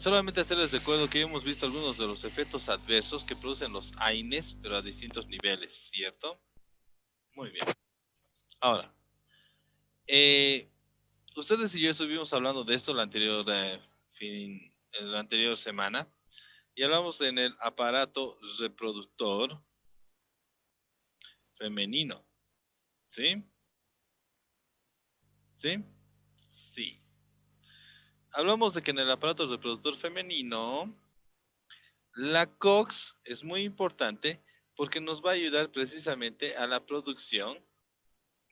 Solamente hacerles recuerdo que hemos visto algunos de los efectos adversos que producen los AINES, pero a distintos niveles, ¿cierto? Muy bien. Ahora, eh, ustedes y yo estuvimos hablando de esto en la anterior semana y hablamos en el aparato reproductor femenino, ¿sí? ¿Sí? Sí. Hablamos de que en el aparato reproductor femenino la COX es muy importante porque nos va a ayudar precisamente a la producción,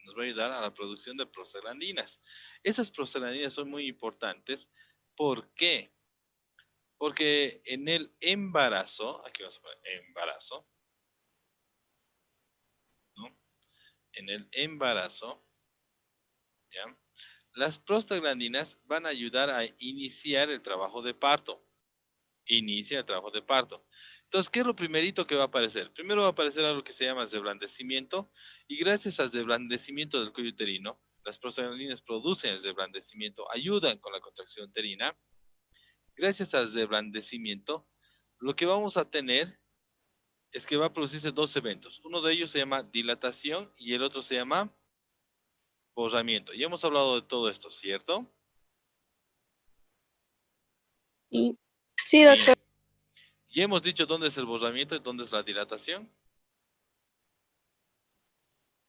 nos va a ayudar a la producción de prostaglandinas. Esas prostaglandinas son muy importantes. ¿Por qué? Porque en el embarazo, aquí vamos a poner embarazo, ¿no? En el embarazo, ¿ya? Las prostaglandinas van a ayudar a iniciar el trabajo de parto. Inicia el trabajo de parto. Entonces, ¿qué es lo primerito que va a aparecer? Primero va a aparecer algo que se llama reblandecimiento, y gracias al reblandecimiento del cuello uterino, las prostaglandinas producen el reblandecimiento, ayudan con la contracción uterina. Gracias al reblandecimiento, lo que vamos a tener es que va a producirse dos eventos. Uno de ellos se llama dilatación y el otro se llama borramiento. Ya hemos hablado de todo esto, ¿cierto? Sí, sí, doctor. Bien. Ya hemos dicho dónde es el borramiento y dónde es la dilatación.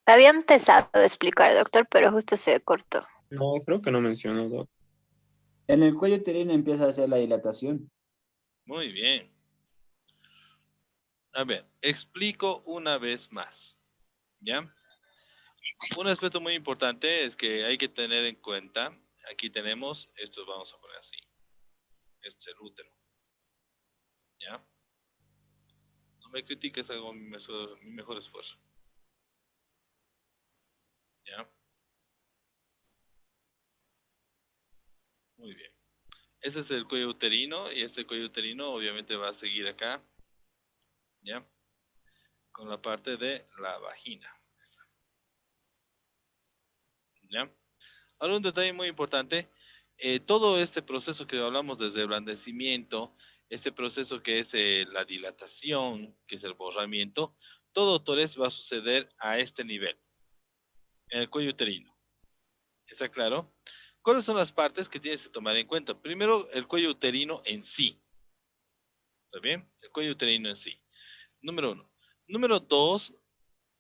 Había empezado a explicar, doctor, pero justo se cortó. No, creo que no mencionó, Doc. En el cuello uterino empieza a hacer la dilatación. Muy bien. A ver, explico una vez más. ¿Ya? Un aspecto muy importante es que hay que tener en cuenta, aquí tenemos, esto vamos a poner así, este es el útero. ¿Ya? No me critiques, hago mi mejor esfuerzo. ¿Ya? Muy bien. Ese es el cuello uterino y este cuello uterino obviamente va a seguir acá. ¿Ya? Con la parte de la vagina. ¿Ya? Ahora un detalle muy importante, todo este proceso que hablamos desde el blandecimiento, este proceso que es la dilatación, que es el borramiento, todo doctores va a suceder a este nivel, en el cuello uterino. ¿Está claro? ¿Cuáles son las partes que tienes que tomar en cuenta? Primero, el cuello uterino en sí. ¿Está bien? El cuello uterino en sí. Número uno. Número dos,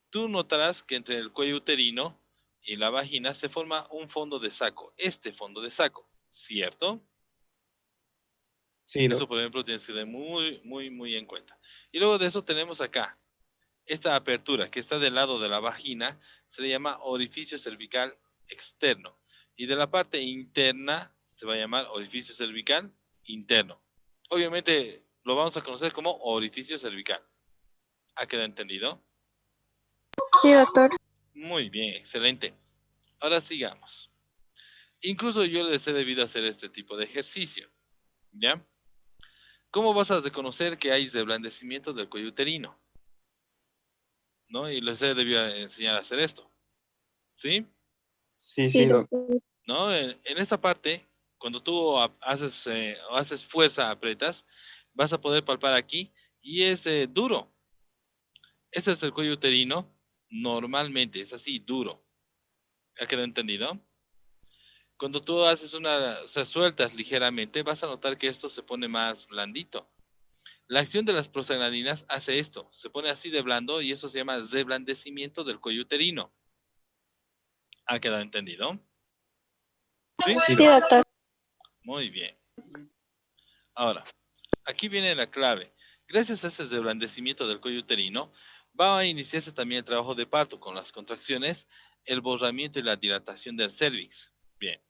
tú notarás que entre el cuello uterino y la vagina se forma un fondo de saco. Este fondo de saco, ¿cierto? Sí, Eso, Doc. por ejemplo, tienes que tener muy, muy, muy en cuenta. Y luego de eso tenemos acá, esta apertura que está del lado de la vagina, se le llama orificio cervical externo. Y de la parte interna se va a llamar orificio cervical interno. Obviamente lo vamos a conocer como orificio cervical. ¿Ha quedado entendido? Sí, doctor. Muy bien, excelente. Ahora sigamos. Incluso yo les he debido hacer este tipo de ejercicio. ¿Ya? ¿Cómo vas a reconocer que hay reblandecimiento del cuello uterino? ¿No? Y les he debido enseñar a hacer esto. ¿Sí? Sí, Sí, sí, Doc. doctor. ¿No? En esta parte, cuando tú haces fuerza, apretas, vas a poder palpar aquí y es duro. Ese es el cuello uterino. Normalmente es así, duro. ¿Ha quedado entendido? Cuando tú o sea, sueltas ligeramente, vas a notar que esto se pone más blandito. La acción de las prostaglandinas hace esto, se pone así de blando y eso se llama reblandecimiento del cuello uterino. ¿Ha quedado entendido? ¿Sí? Sí, Sí, Doc. doctor. Muy bien. Ahora, aquí viene la clave. Gracias a ese reblandecimiento del cuello uterino, va a iniciarse también el trabajo de parto con las contracciones, el borramiento y la dilatación del cervix. Bien.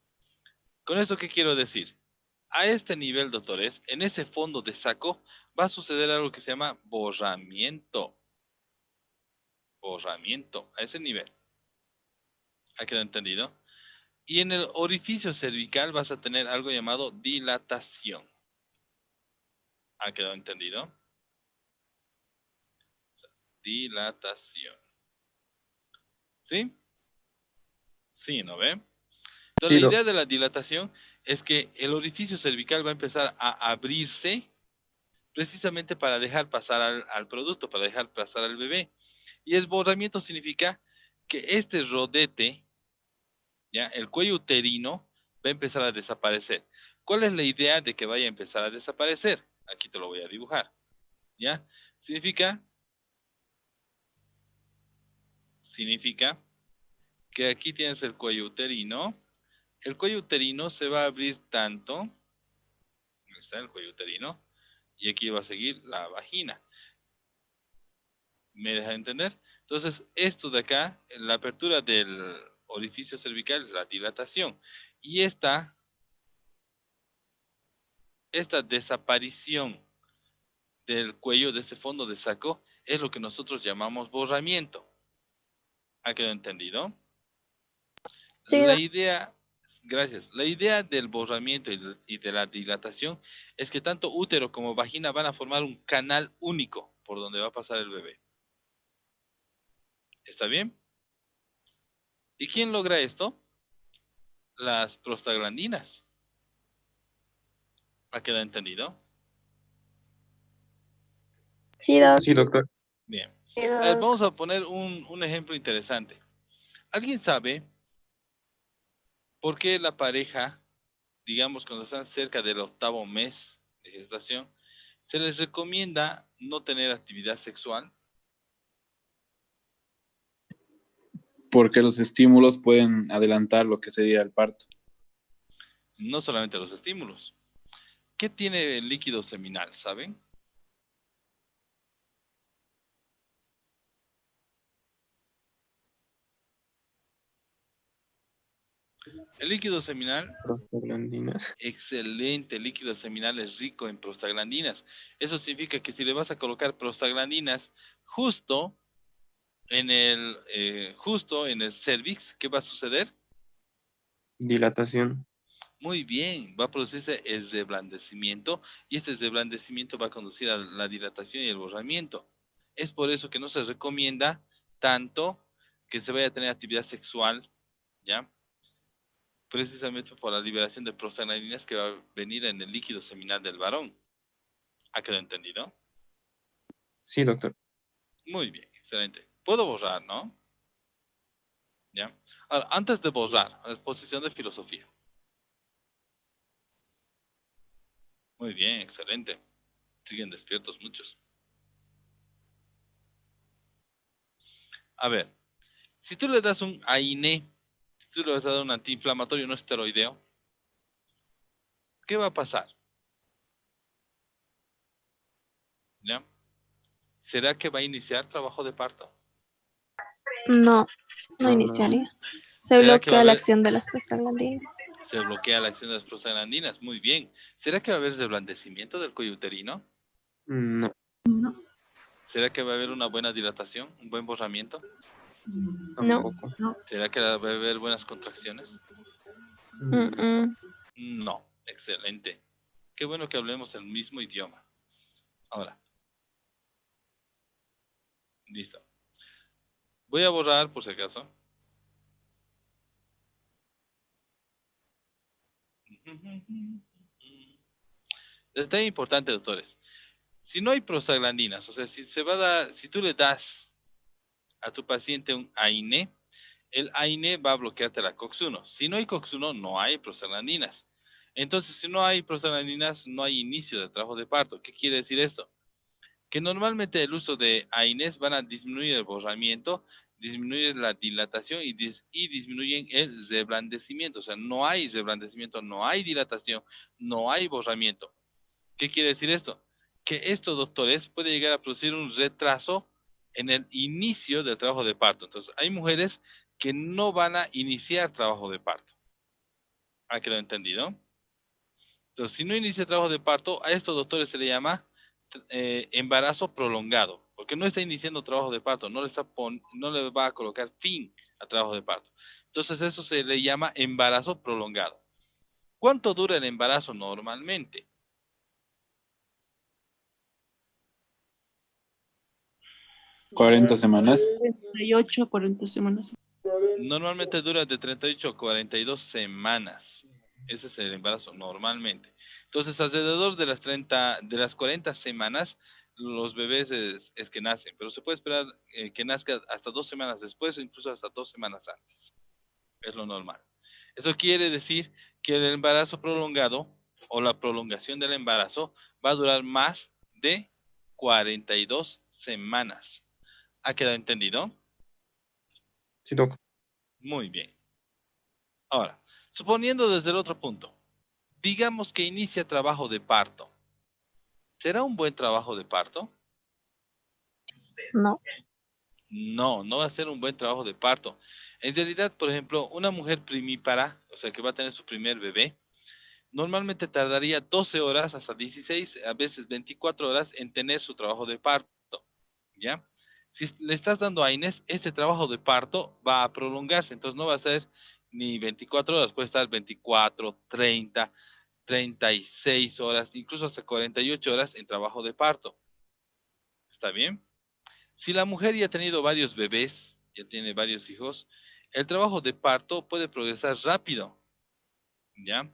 ¿Con eso qué quiero decir? A este nivel, doctores, en ese fondo de saco, va a suceder algo que se llama borramiento. Borramiento, a ese nivel. ¿Ha quedado entendido? Y en el orificio cervical vas a tener algo llamado dilatación. ¿Ha quedado entendido? Dilatación. ¿Sí? Sí, ¿no ve? Entonces Sí, la Doc. idea de la dilatación es que el orificio cervical va a empezar a abrirse precisamente para dejar pasar al producto, para dejar pasar al bebé. Y esborramiento significa que este rodete, ¿ya? El cuello uterino va a empezar a desaparecer. ¿Cuál es la idea de que vaya a empezar a desaparecer? Aquí te lo voy a dibujar, ¿ya? Significa que aquí tienes el cuello uterino. El cuello uterino se va a abrir tanto, ahí está el cuello uterino, y aquí va a seguir la vagina. ¿Me deja entender? Entonces, esto de acá, la apertura del orificio cervical, la dilatación. Y esta desaparición del cuello, de ese fondo de saco, es lo que nosotros llamamos borramiento. ¿Ha quedado entendido? Sí, La idea, gracias, la idea del borramiento y de la dilatación es que tanto útero como vagina van a formar un canal único por donde va a pasar el bebé. ¿Está bien? ¿Y quién logra esto? Las prostaglandinas. ¿Ha quedado entendido? sí, doc. Sí, doctor. Bien. Sí, A ver, doc. vamos a poner un ejemplo interesante. ¿Alguien sabe por qué la pareja, digamos cuando están cerca del 8º mes de gestación, se les recomienda no tener actividad sexual? Porque los estímulos pueden adelantar lo que sería el parto. No solamente los estímulos. ¿Qué tiene el líquido seminal, saben? El líquido seminal, Prostaglandinas. excelente, el líquido seminal es rico en prostaglandinas. Eso significa que si le vas a colocar prostaglandinas justo justo en el cervix, ¿qué va a suceder? Dilatación. Muy bien, va a producirse el reblandecimiento y este reblandecimiento va a conducir a la dilatación y el borramiento. Es por eso que no se recomienda tanto que se vaya a tener actividad sexual, ¿ya? Precisamente por la liberación de prostaglandinas que va a venir en el líquido seminal del varón. ¿Ha quedado entendido? Sí, doctor. Muy bien, excelente. Puedo borrar, ¿no? ¿Ya? Ahora, antes de borrar, exposición de filosofía. Muy bien, excelente. Siguen despiertos muchos. A ver, si tú le das un AINE, si tú le vas a dar un antiinflamatorio no esteroideo, ¿qué va a pasar? ¿Ya? ¿Será que va a iniciar trabajo de parto? No, no No, no. iniciaría. Se ¿Será que va a bloquea la haber, acción de las prostaglandinas. se bloquea la acción de las prostaglandinas? Muy bien. ¿Será que va a haber reblandecimiento del cuello uterino? No. ¿Será que va a haber una buena dilatación, un buen borramiento? No. Tampoco. ¿Será que va a haber buenas contracciones? Mm-mm. No, excelente. Qué bueno que hablemos el mismo idioma. Ahora, listo. Voy a borrar por si acaso. Detalle importante, doctores. Si no hay prostaglandinas, o sea, si tú le das a tu paciente un AINE, el AINE va a bloquearte la COX-1. Si no hay COX-1, no hay prostaglandinas. Entonces, si no hay prostaglandinas, no hay inicio de trabajo de parto. ¿Qué quiere decir esto? Que normalmente el uso de AINES van a disminuir el borramiento, disminuir la dilatación y disminuyen el reblandecimiento. O sea, no hay reblandecimiento, no hay dilatación, no hay borramiento. ¿Qué quiere decir esto? Que esto, doctores, puede llegar a producir un retraso en el inicio del trabajo de parto. Entonces, hay mujeres que no van a iniciar trabajo de parto. ¿Ha quedado entendido? Entonces, si no inicia trabajo de parto, a estos doctores se le llama embarazo prolongado, porque no está iniciando trabajo de parto, no le va a colocar fin a trabajo de parto. Entonces, eso se le llama embarazo prolongado. ¿Cuánto dura el embarazo normalmente? 40 semanas. 38 a 40 semanas. Normalmente dura de 38 a 42 semanas. Ese es el embarazo normalmente. Entonces, alrededor de las 40 semanas, los bebés es que nacen, pero se puede esperar que nazca hasta 2 semanas después o incluso hasta 2 semanas antes. Es lo normal. Eso quiere decir que el embarazo prolongado o la prolongación del embarazo va a durar más de 42 semanas. ¿Ha quedado entendido? Sí, doc. Muy bien. Ahora, suponiendo desde el otro punto, digamos que inicia trabajo de parto. ¿Será un buen trabajo de parto? No. No, no va a ser un buen trabajo de parto. En realidad, por ejemplo, una mujer primípara, o sea, que va a tener su primer bebé, normalmente tardaría 12 horas hasta 16, a veces 24 horas en tener su trabajo de parto, ¿ya? Si le estás dando a Inés, este trabajo de parto va a prolongarse, entonces no va a ser ni 24 horas, puede estar 24, 30, 36 horas, incluso hasta 48 horas en trabajo de parto. ¿Está bien? Si la mujer ya ha tenido varios bebés, ya tiene varios hijos, el trabajo de parto puede progresar rápido, ¿ya?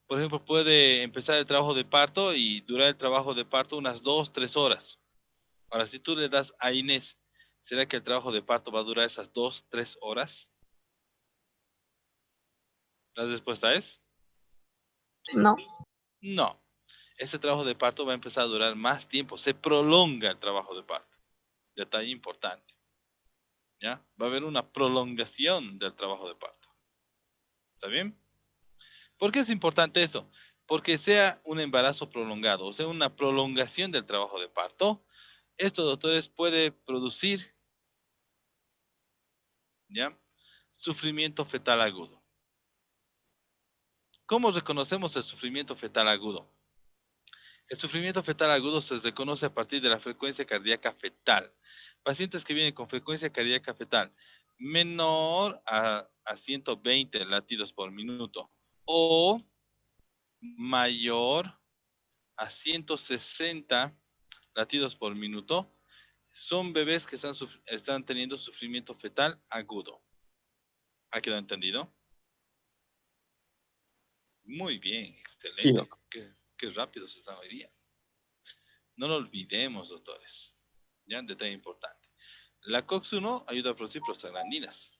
Por ejemplo, puede empezar el trabajo de parto y durar el trabajo de parto unas 2, 3 horas. Ahora, si tú le das a Inés, ¿será que el trabajo de parto va a durar esas 2, 3 horas? La respuesta es No. no. Ese trabajo de parto va a empezar a durar más tiempo, se prolonga el trabajo de parto. Detalle importante, ¿ya? Va a haber una prolongación del trabajo de parto. ¿Está bien? ¿Por qué es importante eso? Porque sea un embarazo prolongado, o sea, una prolongación del trabajo de parto, esto, doctores, puede producir, ¿ya? Sufrimiento fetal agudo. ¿Cómo reconocemos el sufrimiento fetal agudo? El sufrimiento fetal agudo se reconoce a partir de la frecuencia cardíaca fetal. Pacientes que vienen con frecuencia cardíaca fetal menor a 120 latidos por minuto o mayor a 160 latidos por minuto, son bebés que están teniendo sufrimiento fetal agudo. ¿Ha quedado entendido? Muy bien, Sí, excelente. doc. Qué rápido se están hoy día. No lo olvidemos, doctores. Ya, detalle importante. La COX-1 ayuda a producir prostaglandinas.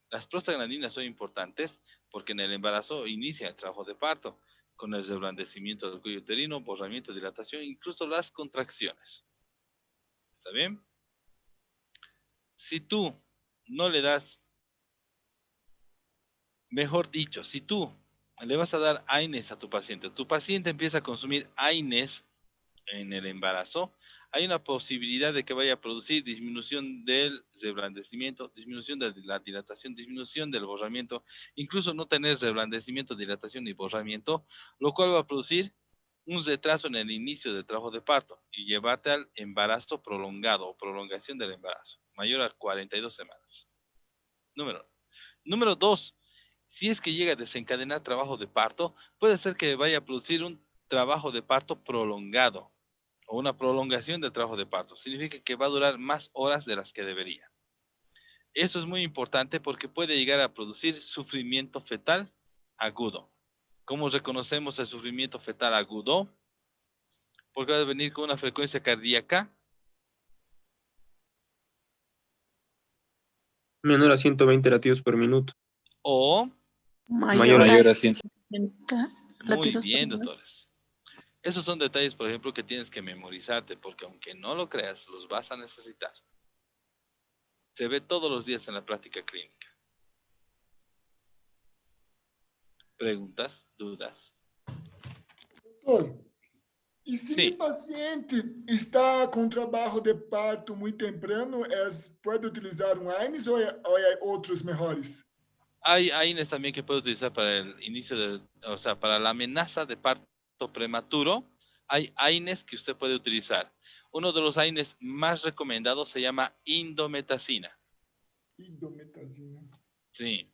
Las prostaglandinas son importantes porque en el embarazo inicia el trabajo de parto, con el reblandecimiento del cuello uterino, borramiento, dilatación, incluso las contracciones. ¿Está bien? Si tú no le das, mejor dicho, si tú le vas a dar AINES a tu paciente empieza a consumir AINES en el embarazo, hay una posibilidad de que vaya a producir disminución del reblandecimiento, disminución de la dilatación, disminución del borramiento, incluso no tener reblandecimiento, dilatación ni borramiento, lo cual va a producir un retraso en el inicio del trabajo de parto y llevarte al embarazo prolongado o prolongación del embarazo, mayor a 42 semanas. Número Número 2, si es que llega a desencadenar trabajo de parto, puede ser que vaya a producir un trabajo de parto prolongado o una prolongación del trabajo de parto. Significa que va a durar más horas de las que debería. Eso es muy importante porque puede llegar a producir sufrimiento fetal agudo. ¿Cómo reconocemos el sufrimiento fetal agudo? Porque va a venir con una frecuencia cardíaca Menor a 120 latidos por minuto. o... Mayor a Mayor a 100. Muy bien, doctores. Esos son detalles, por ejemplo, que tienes que memorizarte, porque aunque no lo creas, los vas a necesitar. Se ve todos los días en la práctica clínica. ¿Preguntas? ¿Dudas? Doutor, e se mi Sí, paciente está com trabalho de parto muito temprano, pode utilizar um AINES ou é outros melhores? hay AINES también que puede utilizar para el inicio o sea, para la amenaza de parto prematuro. Hay AINES que usted puede utilizar. Uno de los AINES más recomendados se llama indometacina. Indometazina. Sí.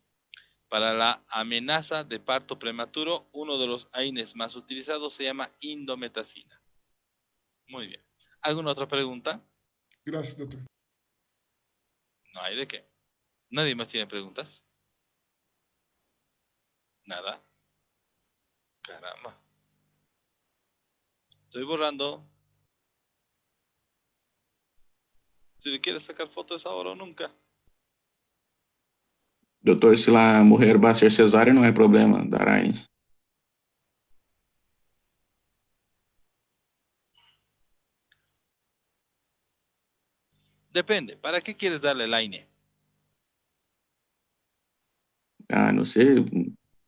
Para la amenaza de parto prematuro, uno de los AINES más utilizados se llama indometacina. Muy bien. ¿Alguna otra pregunta? Graças, doutor. No hay de qué. ¿Nadie más tiene preguntas? Nada. Caramba. Estoy borrando. Si le quieres sacar fotos ahora o nunca. Doutor, se a mulher vai ser cesárea, não é problema dar AINES. Depende. ¿Para qué quieres darle el AINE? Ah, não sei,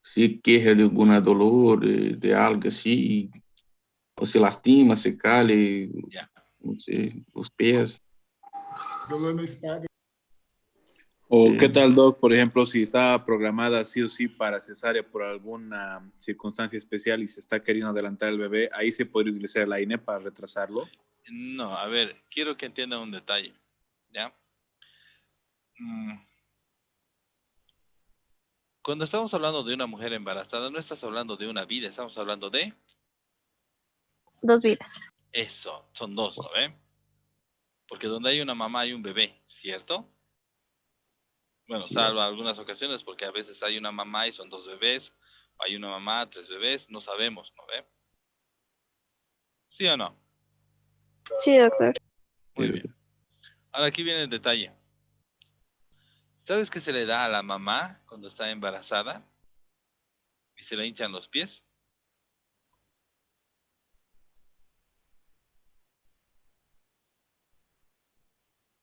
se queja de alguma dolor, de algo assim, ou se lastima, se cale, Ya. não sei, os pés. Dolor na espalda. O Sí. qué tal, Doc, por ejemplo, si está programada sí o sí para cesárea por alguna circunstancia especial y se está queriendo adelantar el bebé, ahí se podría utilizar el AINE para retrasarlo. No, a ver, quiero que entiendan un detalle. ¿Ya? Cuando estamos hablando de una mujer embarazada, no estás hablando de una vida, estamos hablando de 2 vidas. eso. Son dos, ¿no ven? Porque donde hay una mamá hay un bebé, ¿cierto? Bueno, Sí, salvo algunas ocasiones, porque a veces hay una mamá y son 2 bebés, o hay una mamá, 3 bebés, no sabemos, ¿no ve? ¿Sí o no? Sí, doctor. Muy bien. Ahora aquí viene el detalle. ¿Sabes qué se le da a la mamá cuando está embarazada y se le hinchan los pies?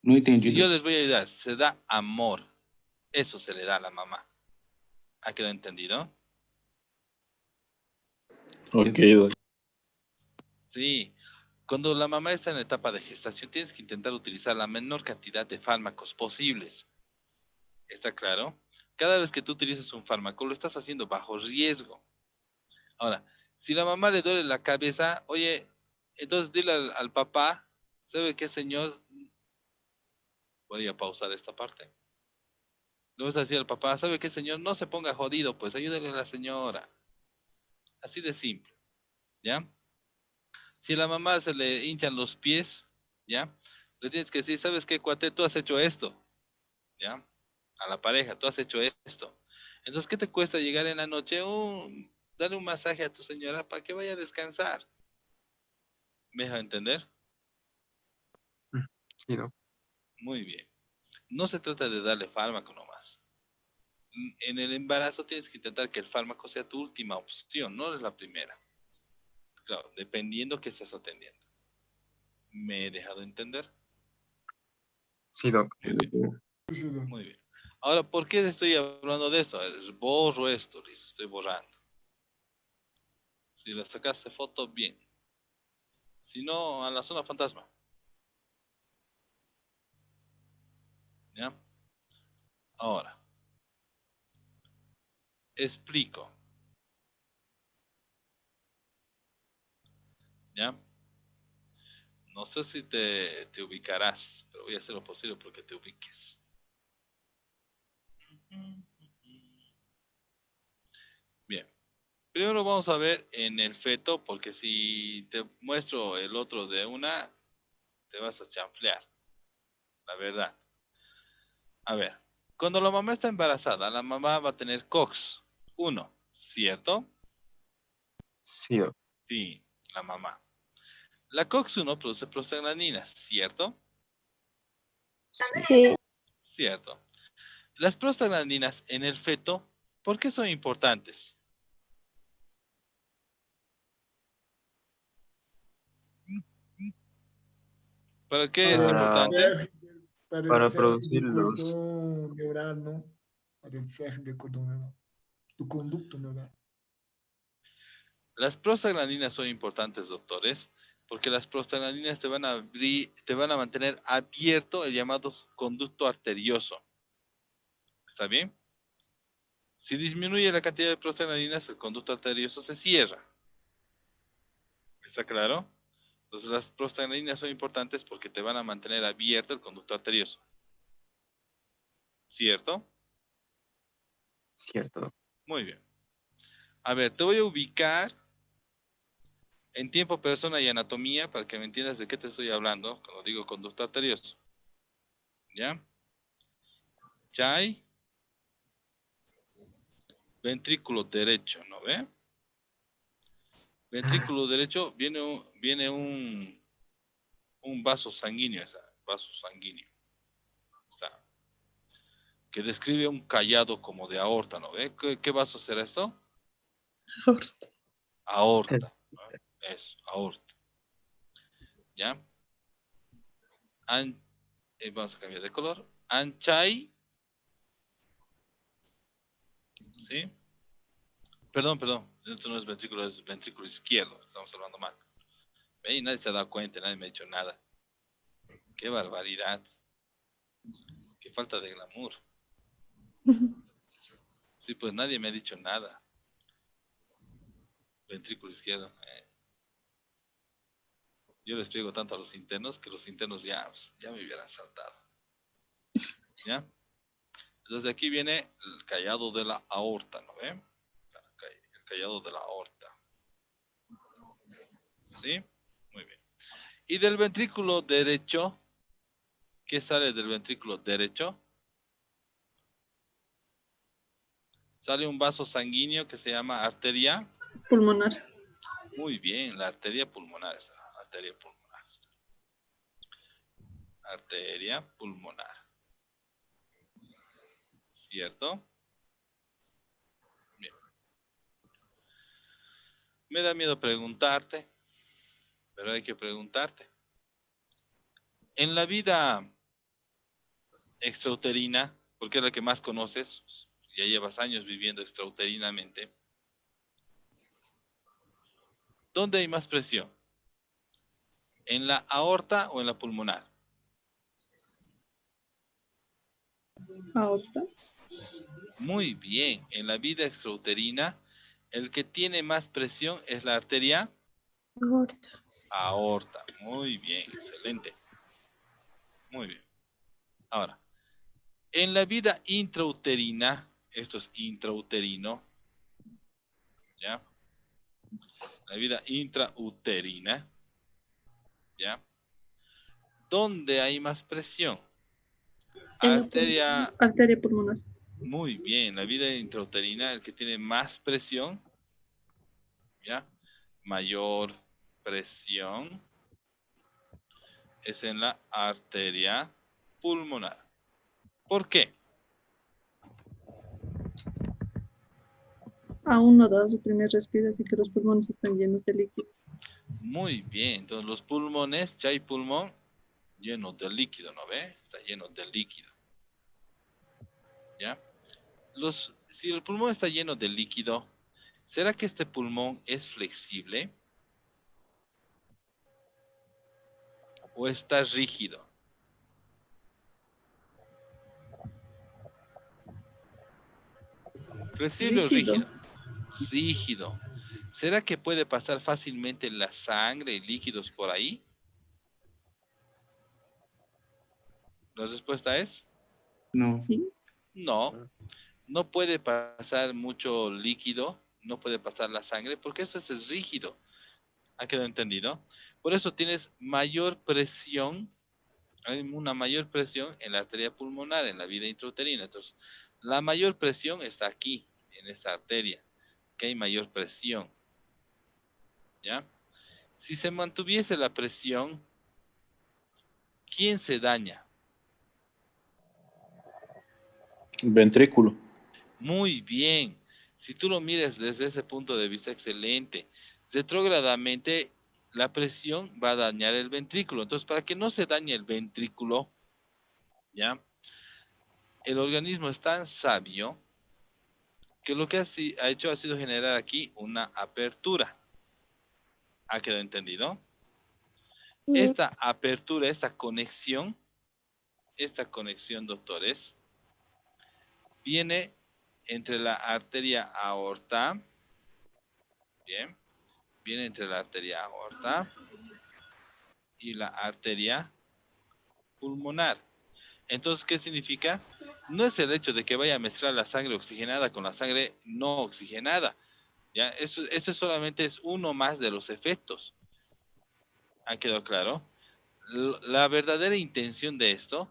Não entendi. Y yo les voy a ayudar. Se da amor. Eso se le da a la mamá. ¿Ha quedado entendido? Ok, Doc. Sí. Cuando la mamá está en la etapa de gestación, tienes que intentar utilizar la menor cantidad de fármacos posibles. ¿Está claro? Cada vez que tú utilizas un fármaco, lo estás haciendo bajo riesgo. Ahora, si la mamá le duele la cabeza, oye, entonces dile al papá, ¿sabe qué, señor? Voy a pausar esta parte. Le vas a decir al papá, ¿sabe qué, señor? No se ponga jodido, pues ayúdale a la señora. Así de simple, ¿ya? Si a la mamá se le hinchan los pies, ¿ya? Le tienes que decir, ¿sabes qué, cuate? Tú has hecho esto, ¿ya? A la pareja, tú has hecho esto. Entonces, ¿qué te cuesta llegar en la noche? Darle un masaje a tu señora para que vaya a descansar. ¿Me deja entender? sí, Doc. Muy bien. No se trata de darle fármaco nomás. En el embarazo tienes que intentar que el fármaco sea tu última opción, no es la primera. Claro, dependiendo que estés atendiendo. ¿Me he dejado entender? Sí, Doc. Muy bien. Ahora, ¿por qué estoy hablando de esto? Borro esto, listo, estoy borrando. Si le sacaste foto, bien. Si no, a la zona fantasma. ¿Ya? Ahora, explico. ¿Ya? No sé si te ubicarás, pero voy a hacer lo posible porque te ubiques. Bien. Primero vamos a ver en el feto, porque si te muestro el otro de una, te vas a chanflear, la verdad. A ver, cuando la mamá está embarazada, la mamá va a tener COX-1, ¿cierto? Sí, Doc. Sí, la mamá. La COX-1 produce prostaglandinas, ¿cierto? Sí. Cierto. Las prostaglandinas en el feto, ¿por qué son importantes? ¿Para qué es Para el Para, importante? cierre, para el para cierre producir do los... cordão neural, ¿no? Para el cierre del cordón neural. Tu conducto neural. Las prostaglandinas son importantes, doctores, porque las prostaglandinas te van a te van a mantener abierto el llamado conducto arterioso. ¿Está bien? Si disminuye la cantidad de prostaglandinas, el conducto arterioso se cierra. ¿Está claro? Entonces las prostaglandinas son importantes porque te van a mantener abierto el conducto arterioso. ¿Cierto? Cierto, Doc. Muy bien. A ver, te voy a ubicar en tiempo, persona y anatomía para que me entiendas de qué te estoy hablando cuando digo conducto arterioso. ¿Ya? Chai, ventrículo derecho, ¿no ve? Ventrículo derecho viene un vaso sanguíneo, vaso sanguíneo. Está, que describe un callado como de aorta, ¿no ve? ¿Qué vaso será esto? Aorta. Aorta. ¿No? Eso, aorta. ¿Ya? Vamos a cambiar de color. Anchai. ¿Sí? Perdón. Esto no es ventrículo, es ventrículo izquierdo. Estamos hablando mal. ¿Ve? Y nadie se ha dado cuenta, nadie me ha dicho nada. Qué barbaridad. Qué falta de glamour. Sí, pues nadie me ha dicho nada. Ventrículo izquierdo. Yo les pego tanto a los internos que los internos ya me hubieran saltado. ¿Ya? Entonces de aquí viene el callado de la aorta, ¿no ven? El callado de la aorta. ¿Sí? Muy bien. Y del ventrículo derecho, ¿qué sale del ventrículo derecho? Sale un vaso sanguíneo que se llama arteria. Pulmonar. Muy bien, la arteria pulmonar. Arteria pulmonar. Arteria pulmonar. ¿Cierto? Bien. Me da miedo preguntarte, pero hay que preguntarte. En la vida extrauterina, porque es la que más conoces, ya llevas años viviendo extrauterinamente, ¿dónde hay más presión? ¿En la aorta o en la pulmonar? Aorta. Muy bien, en la vida extrauterina, el que tiene más presión es la arteria Aorta. aorta. Muy bien, excelente. Muy bien. Ahora, en la vida intrauterina, esto es intrauterino, ¿ya? La vida intrauterina, ¿ya? ¿Dónde hay más presión? Arteria, Arteria pulmonar. muy bien, la vida intrauterina, el que tiene más presión, ¿ya? Mayor presión es en la arteria pulmonar. ¿Por qué? Aún no da su primer respiro, así que los pulmones están llenos de líquido. Muy bien, entonces los pulmones, ya hay pulmón lleno de líquido, ¿no ve? Está lleno de líquido. ¿Ya? Si el pulmón está lleno de líquido, ¿será que este pulmón es flexible? ¿O está rígido? ¿Flexible o Rígido. rígido? Rígido. ¿Será que puede pasar fácilmente la sangre y líquidos por ahí? La respuesta es No. ¿Sí? no. No puede pasar mucho líquido, no puede pasar la sangre, porque eso es rígido. ¿Ha quedado entendido? Por eso tienes mayor presión, hay una mayor presión en la arteria pulmonar, en la vida intrauterina. Entonces, la mayor presión está aquí, en esta arteria, que hay mayor presión. ¿Ya? Si se mantuviese la presión, ¿quién se daña? Ventrículo. Muy bien. Si tú lo miras desde ese punto de vista, excelente. Retrógradamente, la presión va a dañar el ventrículo. Entonces, para que no se dañe el ventrículo, ¿ya? El organismo es tan sabio que lo que ha hecho ha sido generar aquí una apertura. ¿Ha quedado entendido? Esta apertura, esta conexión, doctores, viene entre la arteria aorta, bien, viene entre la arteria aorta y la arteria pulmonar. Entonces, ¿qué significa? No es el hecho de que vaya a mezclar la sangre oxigenada con la sangre no oxigenada. ¿Ya? Eso solamente es uno más de los efectos. ¿Ha quedado claro? La verdadera intención de esto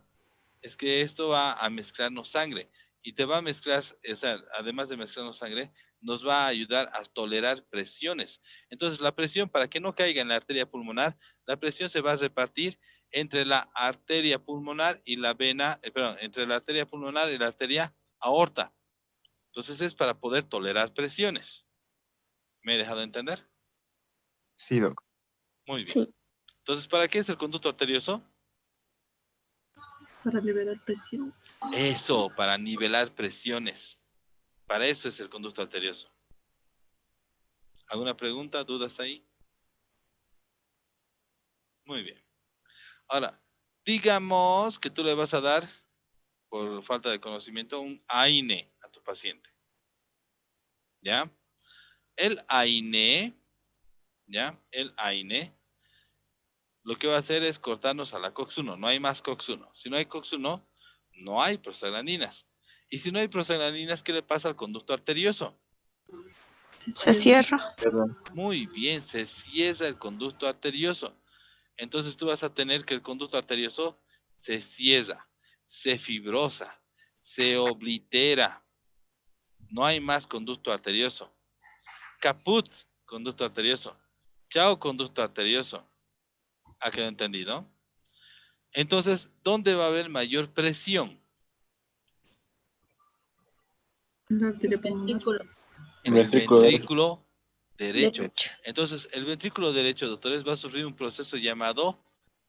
es que esto va a mezclarnos sangre. y te va a mezclar, o sea, además de mezclarnos sangre, nos va a ayudar a tolerar presiones. Entonces, la presión, para que no caiga en la arteria pulmonar, la presión se va a repartir entre la arteria pulmonar y la vena, perdón, entre la arteria pulmonar y la arteria aorta. Entonces, es para poder tolerar presiones. ¿Me he dejado entender? Sí, Doc. Muy bien. Sí. Entonces, ¿para qué es el conducto arterioso? Para liberar presión. Eso, para nivelar presiones. Para eso es el conducto arterioso. ¿Alguna pregunta, dudas ahí? Muy bien. Ahora, digamos que tú le vas a dar, por falta de conocimiento, un AINE a tu paciente. ¿Ya? El AINE, ¿ya? El AINE, lo que va a hacer es cortarnos a la COX-1. No hay más COX-1. Si no hay COX-1, no hay prostaglandinas. Y si no hay prostaglandinas, ¿qué le pasa al conducto arterioso? Se cierra. Perdón. Muy bien, se cierra el conducto arterioso. Entonces tú vas a tener que el conducto arterioso se cierra, se fibrosa, se oblitera. No hay más conducto arterioso. Caput, conducto arterioso. Chao, conducto arterioso. ¿Ha quedado entendido? Entonces, ¿dónde va a haber mayor presión? La arteria pulmonar. En el Ventrículo ventrículo derecho. Derecho. Entonces, el ventrículo derecho, doctores, va a sufrir un proceso llamado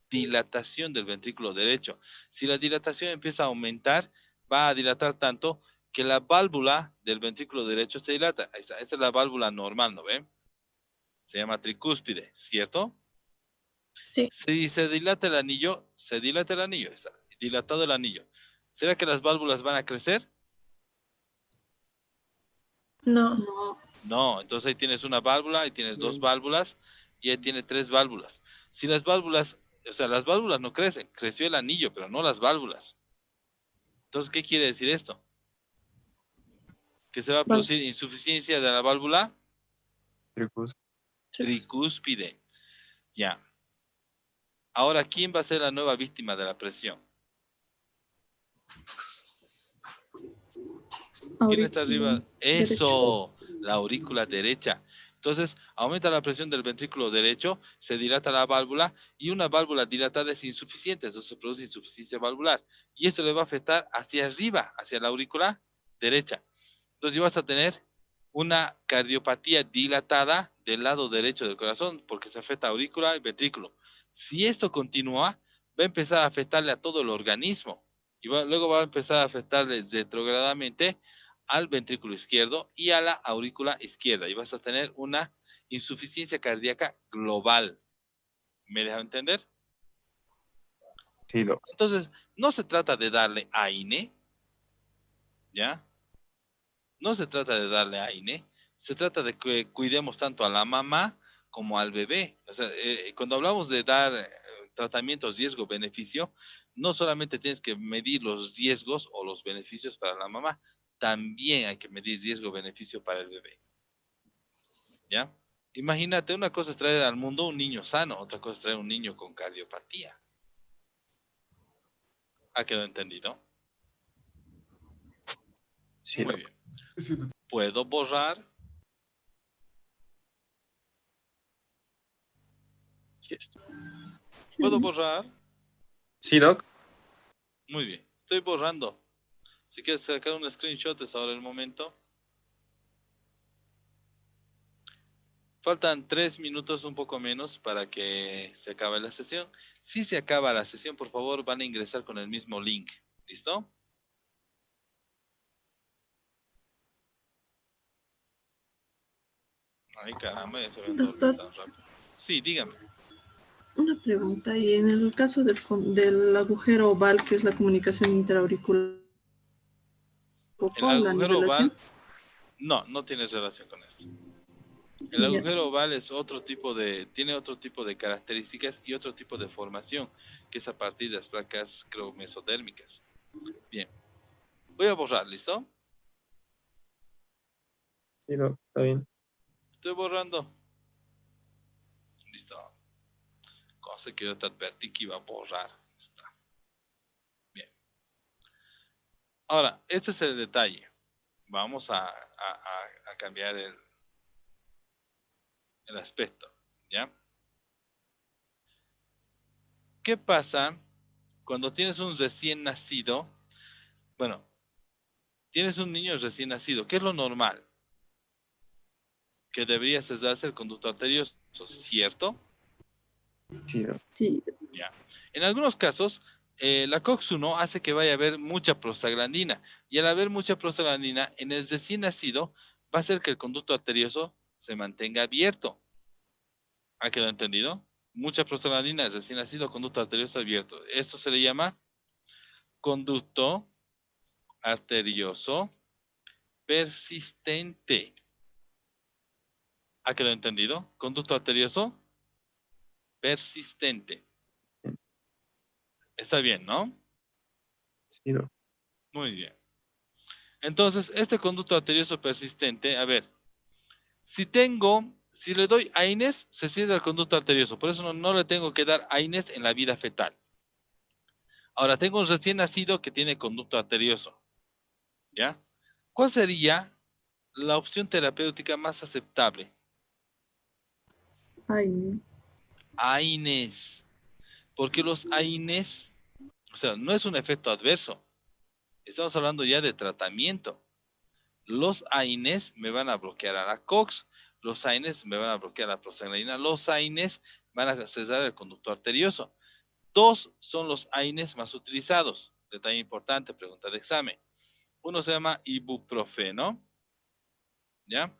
dilatación del ventrículo derecho. Si la dilatación empieza a aumentar, va a dilatar tanto que la válvula del ventrículo derecho se dilata. Ahí está, esa es la válvula normal, ¿no ven? Se llama tricúspide, ¿cierto? Sí. Si se dilata el anillo, se dilata el anillo, está dilatado el anillo. ¿Será que las válvulas van a crecer? No. No, entonces ahí tienes una válvula, ahí tienes dos válvulas y ahí tiene tres válvulas. Si las válvulas, o sea, las válvulas no crecen, creció el anillo, pero no las válvulas. Entonces, ¿qué quiere decir esto? Que se va a producir insuficiencia de la válvula Tricus. tricúspide. Ya. Ahora, ¿quién va a ser la nueva víctima de la presión? ¿Quién está arriba? Eso, la aurícula derecha. Entonces, aumenta la presión del ventrículo derecho, se dilata la válvula y una válvula dilatada es insuficiente, entonces se produce insuficiencia valvular. Y esto le va a afectar hacia arriba, hacia la aurícula derecha. Entonces, vas a tener una cardiopatía dilatada del lado derecho del corazón porque se afecta aurícula y ventrículo. Si esto continúa, va a empezar a afectarle a todo el organismo y luego va a empezar a afectarle retrogradamente al ventrículo izquierdo y a la aurícula izquierda y vas a tener una insuficiencia cardíaca global. ¿Me deja entender? Sí, Doc. Entonces, no se trata de darle AINE, ¿ya? No se trata de darle AINE, se trata de que cuidemos tanto a la mamá como al bebé. O sea, cuando hablamos de dar tratamientos riesgo-beneficio, no solamente tienes que medir los riesgos o los beneficios para la mamá, también hay que medir riesgo-beneficio para el bebé. ¿Ya? Imagínate, una cosa es traer al mundo un niño sano, otra cosa es traer un niño con cardiopatía. ¿Ha quedado entendido? Sí, Muy Doc. bien. Sí, doctor. ¿Puedo borrar? ¿Puedo borrar? Sí, Doc. Muy bien. Estoy borrando. Si quieres sacar un screenshot es ahora el momento. Faltan 3 minutos, un poco menos, para que se acabe la sesión. Si se acaba la sesión, por favor, van a ingresar con el mismo link. ¿Listo? Ay, caramba, ya se ven Doctor, tan rápido. Sí, dígame. una pregunta. Y en el caso del agujero oval, que es la comunicación interauricular, El ¿con la agujero nivelación? oval, no tiene relación con esto. El Ya. agujero oval es tiene otro tipo de características y otro tipo de formación, que es a partir de las placas, creo, mesodérmicas. Bien. Voy a borrar, ¿listo? Sí, Doc. Está bien. Estoy borrando. Listo. Cosa que yo te advertí que iba a borrar. Está. Bien. Ahora, este es el detalle. Vamos a cambiar el aspecto, ¿ya? ¿Qué pasa cuando tienes un recién nacido? Bueno, tienes un niño recién nacido. ¿Qué es lo normal? Que debería cesarse el conducto arterioso, ¿cierto? Sí, doc. Sí, Ya. En algunos casos, la COX-1 hace que vaya a haber mucha prostaglandina. Y al haber mucha prostaglandina, en el recién nacido, va a hacer que el conducto arterioso se mantenga abierto. ¿Ha quedado entendido? Mucha prostaglandina, recién nacido, conducto arterioso abierto. Esto se le llama conducto arterioso persistente. ¿Ha quedado entendido? Conducto arterioso persistente. Está bien, ¿no? Sí, doc. Muy bien. Entonces, este conducto arterioso persistente, a ver, si le doy AINES, se cierra el conducto arterioso. Por eso no le tengo que dar AINES en la vida fetal. Ahora, tengo un recién nacido que tiene conducto arterioso. ¿Ya? ¿Cuál sería la opción terapéutica más aceptable? ay, AINES. Porque los AINES, o sea, no es un efecto adverso. Estamos hablando ya de tratamiento. Los AINES me van a bloquear a la COX. Los AINES me van a bloquear la prostaglandina. Los AINES van a cesar el conducto arterioso. Dos son los AINES más utilizados. Detalle importante, pregunta de examen. Uno se llama ibuprofeno, ¿ya?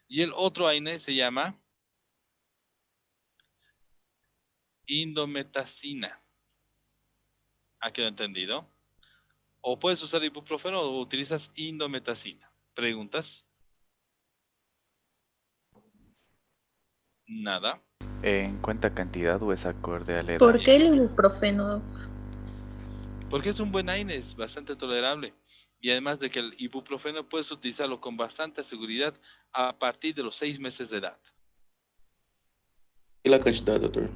Y el otro AINES se llama indometacina. ¿Ha quedado entendido? O puedes usar ibuprofeno o utilizas indometacina. ¿Preguntas? Nada. ¿En cuenta cantidad o es acorde a la edad? ¿Por qué el ibuprofeno, doc? Porque es un buen AINES, bastante tolerable. Y además de que el ibuprofeno puedes utilizarlo con bastante seguridad a partir de los 6 meses de edad. ¿Y la cantidad, doctor?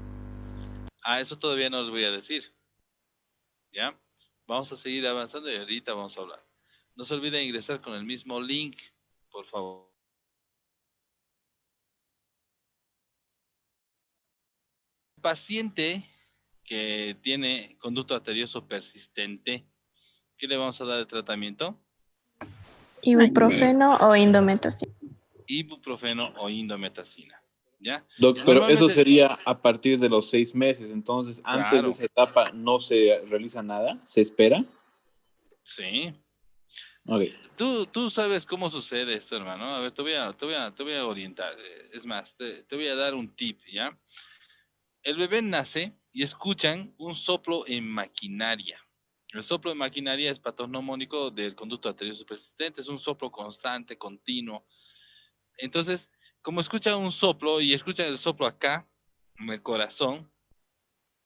A eso todavía no les voy a decir. ¿Ya? Vamos a seguir avanzando y ahorita vamos a hablar. No se olviden ingresar con el mismo link, por favor. Paciente que tiene conducto arterioso persistente, ¿qué le vamos a dar de tratamiento? ¿Ibuprofeno o indometacina? Ibuprofeno o indometacina. ¿Ya? Doc, pero eso Normalmente, sería a partir de los 6 meses. Entonces, antes de claro, esa etapa no se realiza nada, se espera. sí. Ok. Tú sabes cómo sucede esto, hermano. A ver, te voy a orientar. Es más, te voy a dar un tip, ¿ya? El bebé nace y escuchan un soplo en maquinaria. El soplo en maquinaria es patognomónico del conducto arterioso persistente. Es un soplo constante, continuo. Entonces, como escuchan un soplo y escuchan el soplo acá, en el corazón,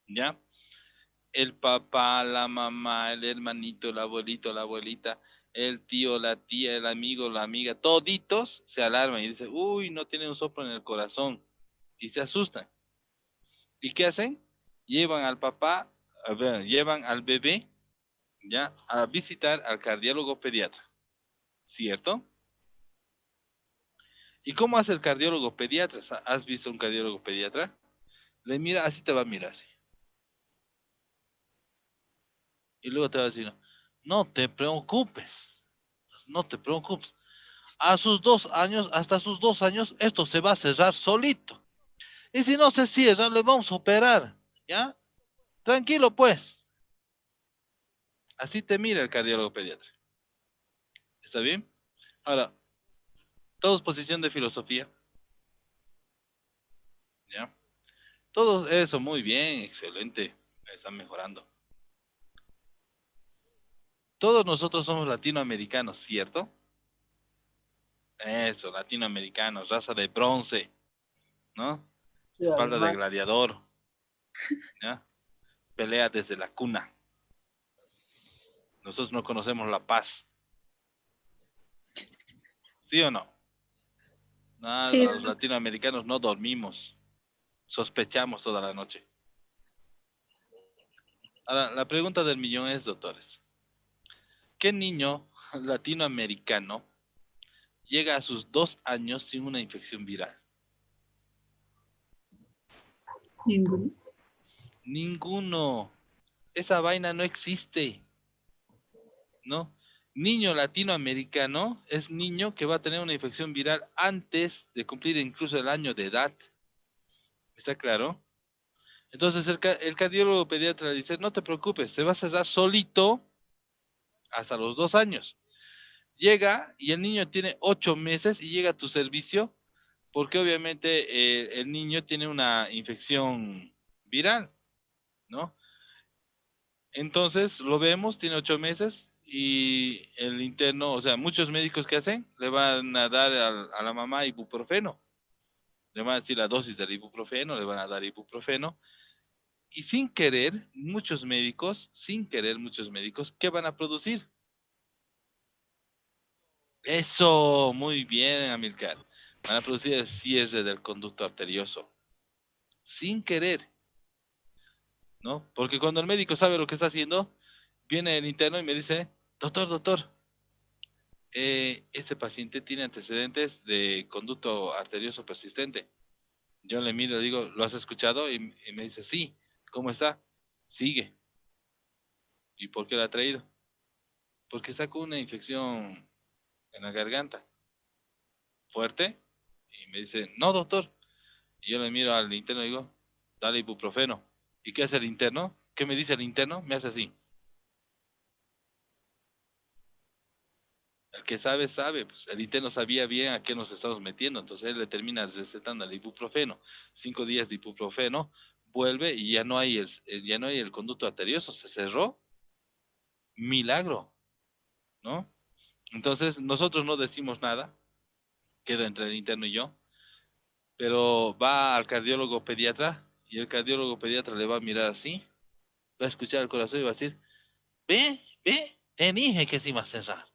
¿ya? El papá, la mamá, el hermanito, el abuelito, la abuelita, el tío, la tía, el amigo, la amiga, toditos se alarman y dicen, uy, no tiene un soplo en el corazón. Y se asustan. ¿Y qué hacen? Llevan al papá, a ver, llevan al bebé, ya, a visitar al cardiólogo pediatra. ¿Cierto? ¿Y cómo hace el cardiólogo pediatra? ¿Has visto un cardiólogo pediatra? Le mira, así te va a mirar. Así. Y luego te va a decir, no te preocupes, no te preocupes. A sus 2 años, hasta sus 2 años, esto se va a cerrar solito. Y si no se cierra, le vamos a operar, ¿ya? Tranquilo, pues. Así te mira el cardiólogo pediatra. ¿Está bien? Ahora, todo es posición de filosofía, ¿ya? Todo eso, muy bien, excelente. Están mejorando. Todos nosotros somos latinoamericanos, ¿cierto? Eso, latinoamericanos, raza de bronce, ¿no? Espalda de gladiador, ¿ya? Pelea desde la cuna. Nosotros no conocemos la paz. ¿Sí o no? Nada, Sí, los latinoamericanos no dormimos. Sospechamos toda la noche. Ahora, la pregunta del millón es, doctores, ¿qué niño latinoamericano llega a sus 2 años sin una infección viral? Ninguno. Ninguno. Esa vaina no existe, ¿no? Niño latinoamericano es niño que va a tener una infección viral antes de cumplir incluso el año de edad. ¿Está claro? Entonces el cardiólogo pediatra le dice, no te preocupes, se va a cerrar solito hasta los 2 años. Llega y el niño tiene 8 meses y llega a tu servicio porque obviamente el niño tiene una infección viral, ¿no? Entonces lo vemos, tiene 8 meses y el interno, o sea, muchos médicos que hacen, le van a dar a la mamá ibuprofeno. Le van a decir la dosis del ibuprofeno, le van a dar ibuprofeno. Y sin querer muchos médicos, ¿qué van a producir? Eso, muy bien, Amilcar. Van a producir el cierre del conducto arterioso. Sin querer, ¿no? Porque cuando el médico sabe lo que está haciendo, viene el interno y me dice, doctor, este paciente tiene antecedentes de conducto arterioso persistente. Yo le miro y le digo, ¿lo has escuchado? Y me dice, sí. ¿Cómo está? Sigue. ¿Y por qué la ha traído? Porque sacó una infección en la garganta fuerte. Y me dice, no, doctor. Y yo le miro al interno y digo, dale ibuprofeno. ¿Y qué hace el interno? ¿Qué me dice el interno? Me hace así. El que sabe, sabe. Pues el interno sabía bien a qué nos estamos metiendo. Entonces él le termina recetando el ibuprofeno. 5 días de ibuprofeno. Vuelve y ya no hay el conducto arterioso. Se cerró. Milagro, ¿no? Entonces nosotros no decimos nada. Queda entre el interno y yo. Pero va al cardiólogo pediatra. Y el cardiólogo pediatra le va a mirar así. Va a escuchar el corazón y va a decir, ve, te dije que se iba a cerrar.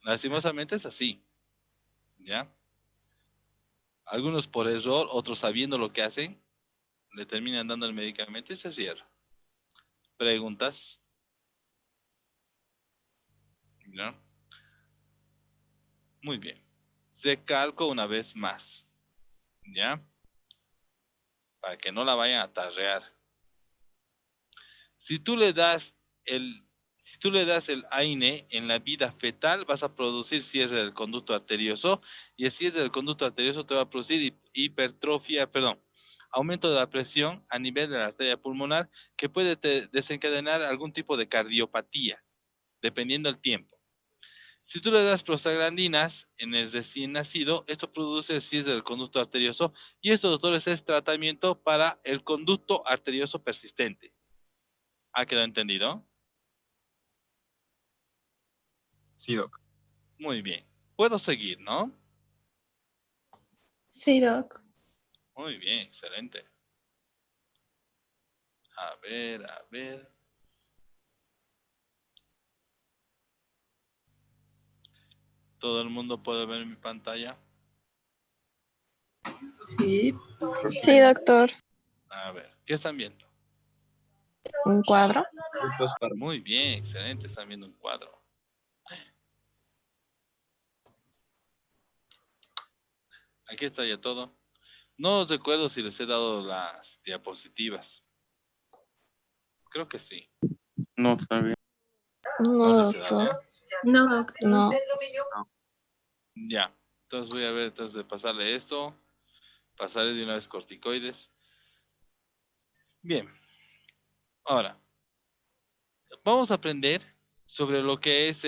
Lastimosamente es así, ¿ya? Algunos por error, otros sabiendo lo que hacen, le terminan dando el medicamento y se cierra. ¿Preguntas? ¿Ya? Muy bien. Se calco una vez más, ¿ya? Para que no la vayan a tarrear. Si tú le das el AINE en la vida fetal, vas a producir cierre del conducto arterioso y el cierre del conducto arterioso te va a producir aumento de la presión a nivel de la arteria pulmonar que puede desencadenar algún tipo de cardiopatía, dependiendo del tiempo. Si tú le das prostaglandinas en el recién nacido, esto produce el cierre del conducto arterioso y esto, doctores, es tratamiento para el conducto arterioso persistente. ¿Ha quedado entendido? Sí, doc. Muy bien. Puedo seguir, ¿no? Sí, doc. Muy bien, excelente. A ver. ¿Todo el mundo puede ver mi pantalla? Sí. Sí, doctor. A ver, ¿qué están viendo? Un cuadro. Muy bien, excelente, están viendo un cuadro. Aquí está ya todo. No recuerdo si les he dado las diapositivas. Creo que sí. No, está bien. No No, les he dado, doctor. ¿ya? No, doctor. No. Ya. Entonces voy a ver, de pasarle esto. Pasarle de una vez corticoides. Bien. Ahora, vamos a aprender sobre lo que es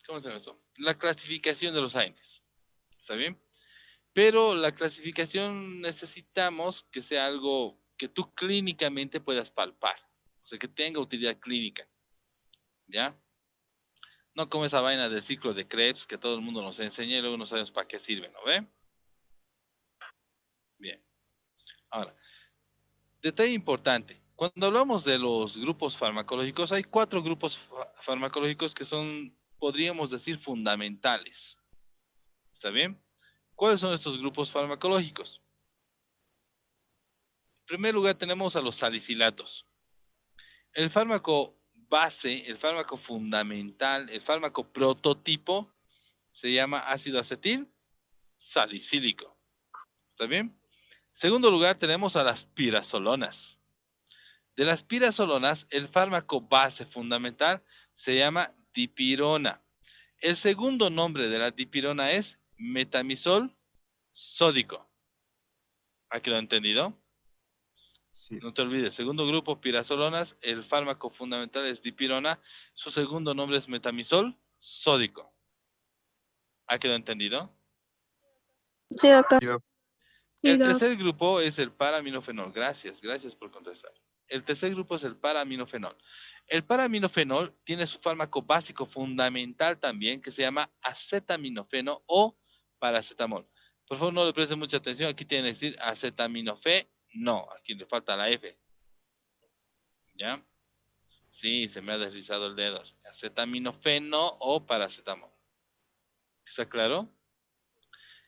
¿cómo se llama esto? La clasificación de los AINES. ¿Está bien? Pero la clasificación necesitamos que sea algo que tú clínicamente puedas palpar. O sea, que tenga utilidad clínica. ¿Ya? No como esa vaina del ciclo de Krebs que todo el mundo nos enseña y luego no sabemos para qué sirve, ¿no ve? Bien. Ahora, detalle importante. Cuando hablamos de los grupos farmacológicos, hay 4 grupos farmacológicos que son, podríamos decir, fundamentales. ¿Está bien? ¿Cuáles son estos grupos farmacológicos? En primer lugar tenemos a los salicilatos. El fármaco base, el fármaco fundamental, el fármaco prototipo se llama ácido acetil salicílico. ¿Está bien? Segundo lugar tenemos a las pirazolonas. De las pirazolonas, el fármaco base fundamental se llama dipirona. El segundo nombre de la dipirona es metamisol sódico. ¿Ha quedado entendido? Sí. No te olvides, segundo grupo, pirazolonas, el fármaco fundamental es dipirona, su segundo nombre es metamisol sódico. ¿Ha quedado entendido? Sí, doctor. Sí, doc. El tercer grupo es el paraminofenol. Gracias por contestar. El tercer grupo es el paraminofenol. El paraminofenol tiene su fármaco básico fundamental también, que se llama acetaminofeno o paracetamol. Por favor, no le presten mucha atención. Aquí tiene que decir acetaminofé. No, aquí le falta la F. ¿Ya? Sí, se me ha deslizado el dedo. Acetaminofeno o paracetamol. ¿Está claro?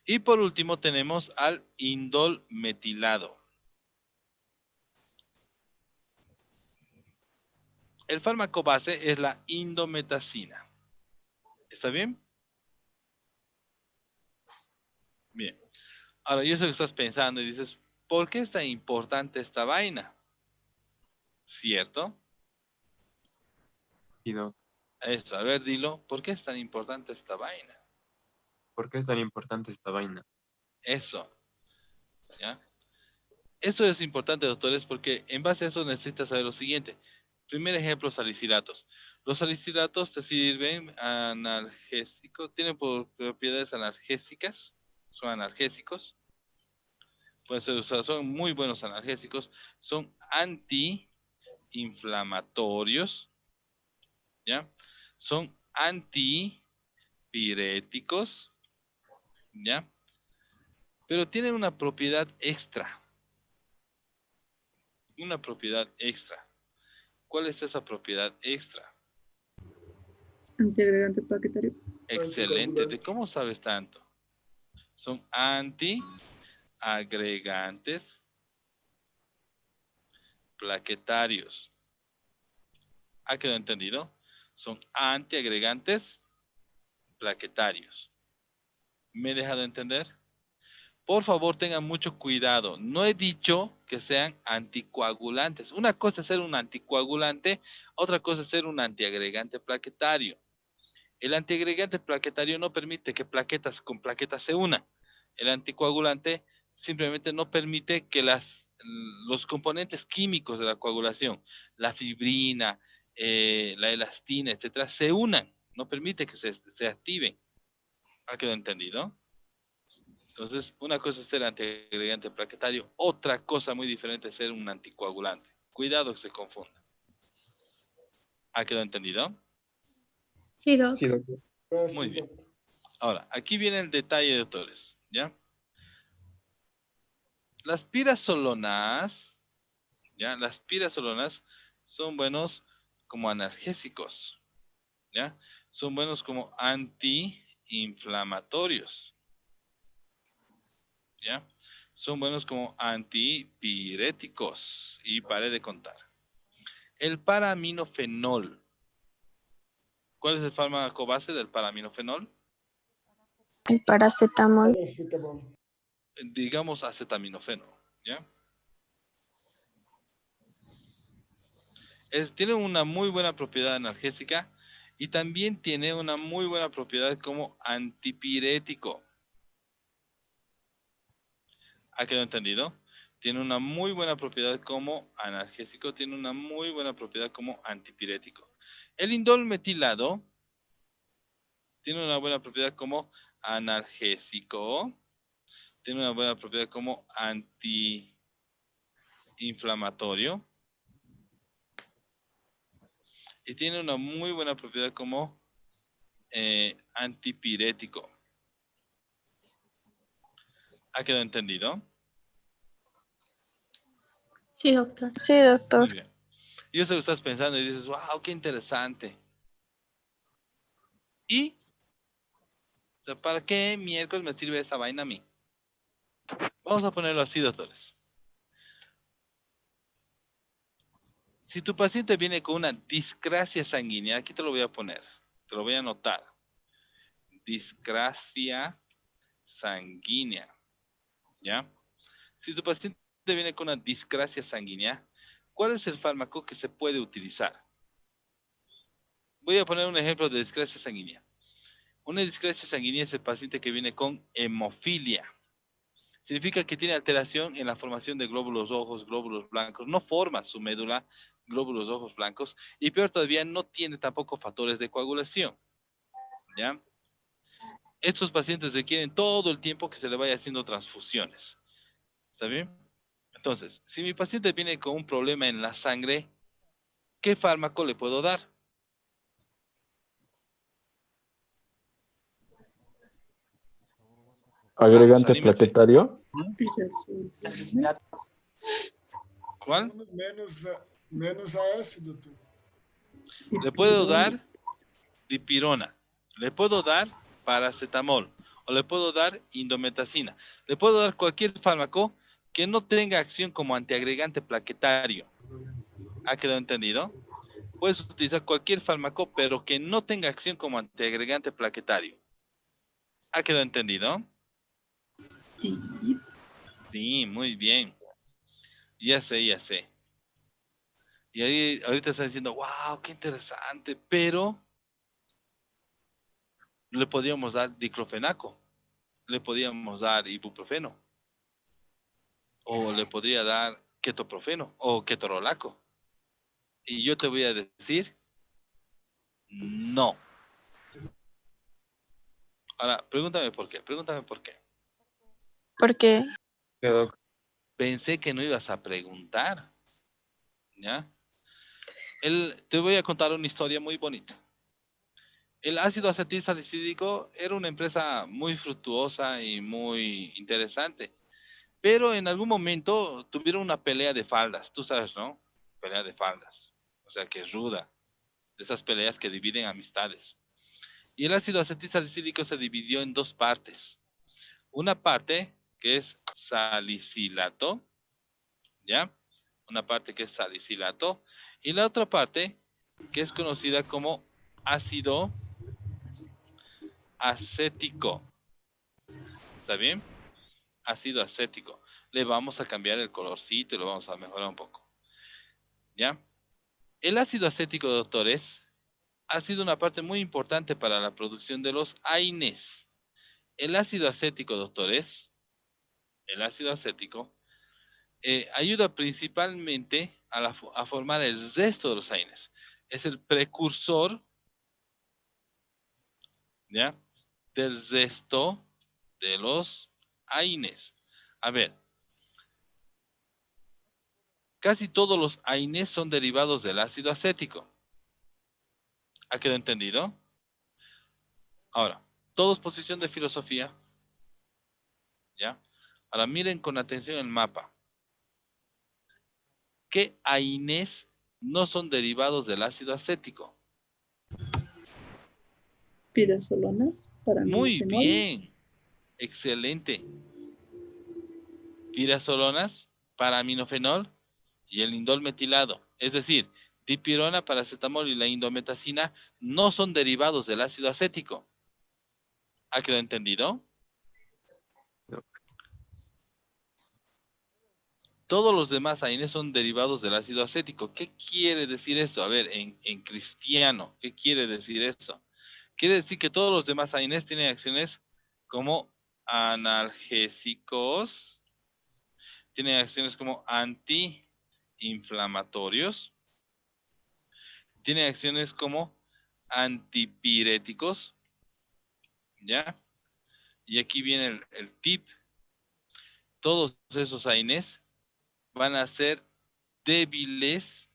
Y por último tenemos al indol metilado. El fármaco base es la indometacina. ¿Está bien? Bien. Ahora, yo sé que estás pensando y dices, ¿por qué es tan importante esta vaina? ¿Cierto? Sí, doc. Eso, a ver, dilo. ¿Por qué es tan importante esta vaina? ¿Por qué es tan importante esta vaina? Eso. ¿Ya? Esto es importante, doctores, porque en base a eso necesitas saber lo siguiente. Primer ejemplo, salicilatos. Los salicilatos te sirven analgésicos, tienen propiedades analgésicas, son analgésicos, pueden ser usados, son muy buenos analgésicos, son antiinflamatorios, ¿ya? Son antipiréticos, ¿ya? Pero tienen una propiedad extra. Una propiedad extra. ¿Cuál es esa propiedad extra? Antiagregante plaquetario. Excelente. ¿De cómo sabes tanto? Son antiagregantes plaquetarios. ¿Ha quedado entendido? Son antiagregantes plaquetarios. ¿Me he dejado entender? Por favor, tengan mucho cuidado. No he dicho que sean anticoagulantes. Una cosa es ser un anticoagulante, otra cosa es ser un antiagregante plaquetario. El antiagregante plaquetario no permite que plaquetas con plaquetas se unan. El anticoagulante simplemente no permite que los componentes químicos de la coagulación, la fibrina, la elastina, etcétera, se unan. No permite que se activen. ¿Ha quedado entendido? Entonces, una cosa es ser antiagregante plaquetario, otra cosa muy diferente es ser un anticoagulante. Cuidado que se confunda. ¿Ha quedado entendido? Sí, doc. Muy bien. Ahora, aquí viene el detalle, doctores, ¿ya? Las pirazolonas, ¿ya? Las pirazolonas son buenos como analgésicos, ¿ya? Son buenos como antiinflamatorios, ¿ya? Son buenos como antipiréticos. Y pare de contar. El paraminofenol. ¿Cuál es el fármaco base del paraminofenol? El paracetamol. Digamos acetaminofeno, ¿ya? Tiene una muy buena propiedad analgésica y también tiene una muy buena propiedad como antipirético. ¿Ha quedado entendido? Tiene una muy buena propiedad como analgésico, tiene una muy buena propiedad como antipirético. El indol metilado tiene una buena propiedad como analgésico, tiene una buena propiedad como antiinflamatorio y tiene una muy buena propiedad como antipirético. ¿Ha quedado entendido? Sí, doctor. Sí, doctor. Muy bien. Yo sé que estás pensando y dices, wow, qué interesante. ¿Y? O sea, ¿para qué miércoles me sirve esta vaina a mí? Vamos a ponerlo así, doctores. Si tu paciente viene con una discrasia sanguínea, aquí te lo voy a poner, te lo voy a anotar. Discrasia sanguínea, ¿ya? Si tu paciente viene con una discrasia sanguínea, ¿cuál es el fármaco que se puede utilizar? Voy a poner un ejemplo de discrasia sanguínea. Una discrasia sanguínea es el paciente que viene con hemofilia. Significa que tiene alteración en la formación de glóbulos rojos, glóbulos blancos, no forma su médula, glóbulos rojos blancos, y peor todavía, no tiene tampoco factores de coagulación, ¿ya? Estos pacientes requieren todo el tiempo que se le vaya haciendo transfusiones, ¿está bien? Entonces, si mi paciente viene con un problema en la sangre, ¿qué fármaco le puedo dar? Agregante Vamos, anímense. plaquetario. ¿Cuál? Menos AS, doctor. Le puedo dar dipirona, le puedo dar paracetamol, o le puedo dar indometacina. Le puedo dar cualquier fármaco que no tenga acción como antiagregante plaquetario. ¿Ha quedado entendido? Puedes utilizar cualquier fármaco, pero que no tenga acción como antiagregante plaquetario. ¿Ha quedado entendido? Sí. Sí, muy bien. Ya sé, ya sé. Y ahí ahorita están diciendo, wow, qué interesante, pero le podríamos dar diclofenaco, le podríamos dar ibuprofeno, o le podría dar ketoprofeno o ketorolaco. Y yo te voy a decir, no. Ahora, pregúntame por qué, pregúntame por qué. ¿Por qué? Pensé que no ibas a preguntar, ¿ya? Te voy a contar una historia muy bonita. El ácido acetil salicílico era una empresa muy fructuosa y muy interesante, pero en algún momento tuvieron una pelea de faldas, tú sabes, ¿no? Pelea de faldas, o sea que es ruda, de esas peleas que dividen amistades. Y el ácido acetil salicílico se dividió en dos partes. Una parte que es salicilato, ¿ya? Una parte que es salicilato, y la otra parte que es conocida como ácido acético. ¿Está bien? Ácido acético. Le vamos a cambiar el colorcito y lo vamos a mejorar un poco. ¿Ya? El ácido acético, doctores, ha sido una parte muy importante para la producción de los AINES. El ácido acético, doctores, el ácido acético, ayuda principalmente a formar el resto de los AINES. Es el precursor, ¿ya?, del resto de los AINES. A ver, casi todos los AINES son derivados del ácido acético. ¿Ha quedado entendido? Ahora, todos posición de filosofía. ¿Ya? Ahora miren con atención el mapa. ¿Qué AINES no son derivados del ácido acético? Pirazolonas para Muy minofenol. bien. Excelente. Pirazolonas, paraminofenol y el indol metilado. Es decir, dipirona, paracetamol y la indometacina no son derivados del ácido acético. ¿Ha quedado entendido? Todos los demás AINES son derivados del ácido acético. ¿Qué quiere decir eso? A ver, en cristiano, ¿qué quiere decir eso? Quiere decir que todos los demás AINES tienen acciones como analgésicos, tienen acciones como antiinflamatorios, tienen acciones como antipiréticos, ¿ya? Y aquí viene el tip. Todos esos AINES van a ser débiles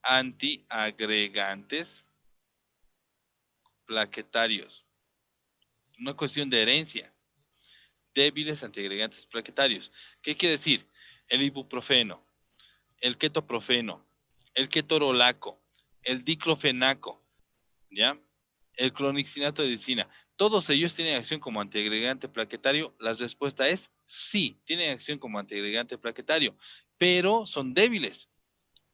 antiagregantes plaquetarios. Una cuestión de herencia. Débiles antiagregantes plaquetarios. ¿Qué quiere decir? El ibuprofeno, el ketoprofeno, el ketorolaco, el diclofenaco, ¿ya? El clonixinato de dicina. Todos ellos tienen acción como antiagregante plaquetario. La respuesta es sí, tienen acción como antiagregante plaquetario, pero son débiles.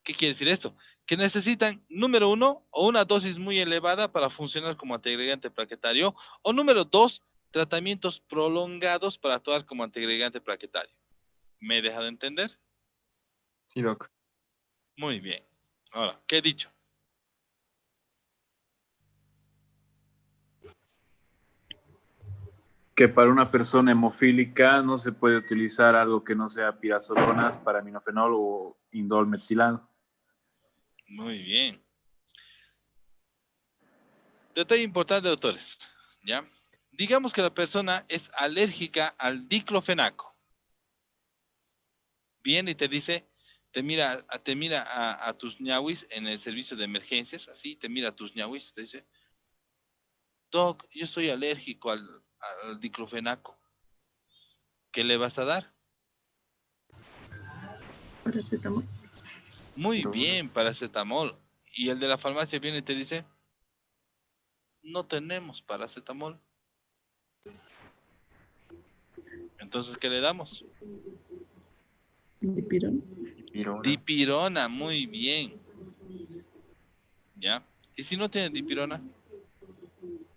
¿Qué quiere decir esto? Que necesitan, número 1, o una dosis muy elevada para funcionar como antiagregante plaquetario, o número 2, tratamientos prolongados para actuar como antiagregante plaquetario. ¿Me he dejado entender? Sí, Doc. Muy bien. Ahora, ¿qué he dicho? Que para una persona hemofílica no se puede utilizar algo que no sea pirazolonas, paraminofenol o indol metilano. Muy bien. Detalle importante, doctores. ¿Ya? Digamos que la persona es alérgica al diclofenaco. Viene y te dice, te mira a tus ñawis en el servicio de emergencias, así, te mira a tus ñawis, te dice, Doc, yo soy alérgico al diclofenaco. ¿Qué le vas a dar? Paracetamol. Muy bien, paracetamol. Y el de la farmacia viene y te dice, no tenemos paracetamol. Entonces, ¿qué le damos? Dipirona. Dipirona, muy bien. ¿Ya? ¿Y si no tiene dipirona?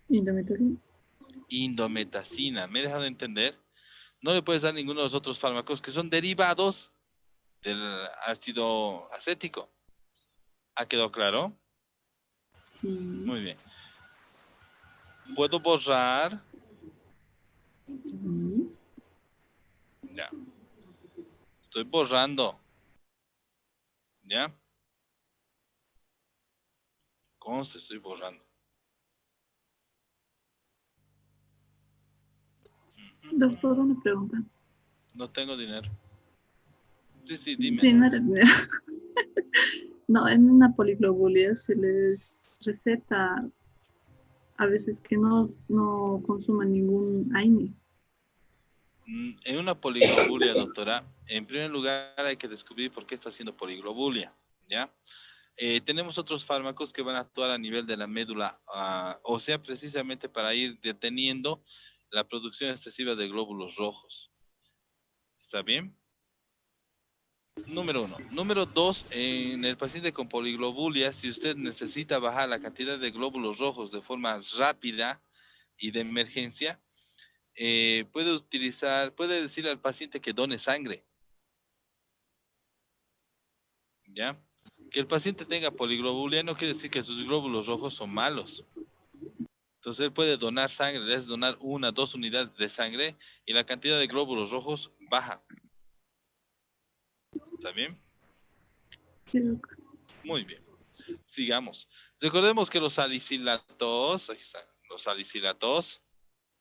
Indometacina. Indometacina. ¿Me he dejado de entender? No le puedes dar ninguno de los otros fármacos que son derivados del ácido acético. ¿Ha quedado claro? Sí. Muy bien. ¿Puedo borrar? Sí. Ya. Estoy borrando. ¿Ya? ¿Cómo se estoy borrando? Doctor, una pregunta. No tengo dinero. Sí, dime. Sí, no, en una poliglobulia se les receta a veces que no consuman ningún AINE. En una poliglobulia, doctora, en primer lugar hay que descubrir por qué está haciendo poliglobulia, ¿ya? Tenemos otros fármacos que van a actuar a nivel de la médula ósea precisamente para ir deteniendo la producción excesiva de glóbulos rojos. ¿Está bien? Número 1. Número 2, en el paciente con poliglobulia, si usted necesita bajar la cantidad de glóbulos rojos de forma rápida y de emergencia, puede decirle al paciente que done sangre, ¿ya? Que el paciente tenga poliglobulia no quiere decir que sus glóbulos rojos son malos. Entonces él puede donar sangre, le hace donar 1, 2 unidades de sangre y la cantidad de glóbulos rojos baja. ¿Está bien? Sí, doc. Muy bien. Sigamos. Recordemos que los salicilatos, aquí están, los salicilatos,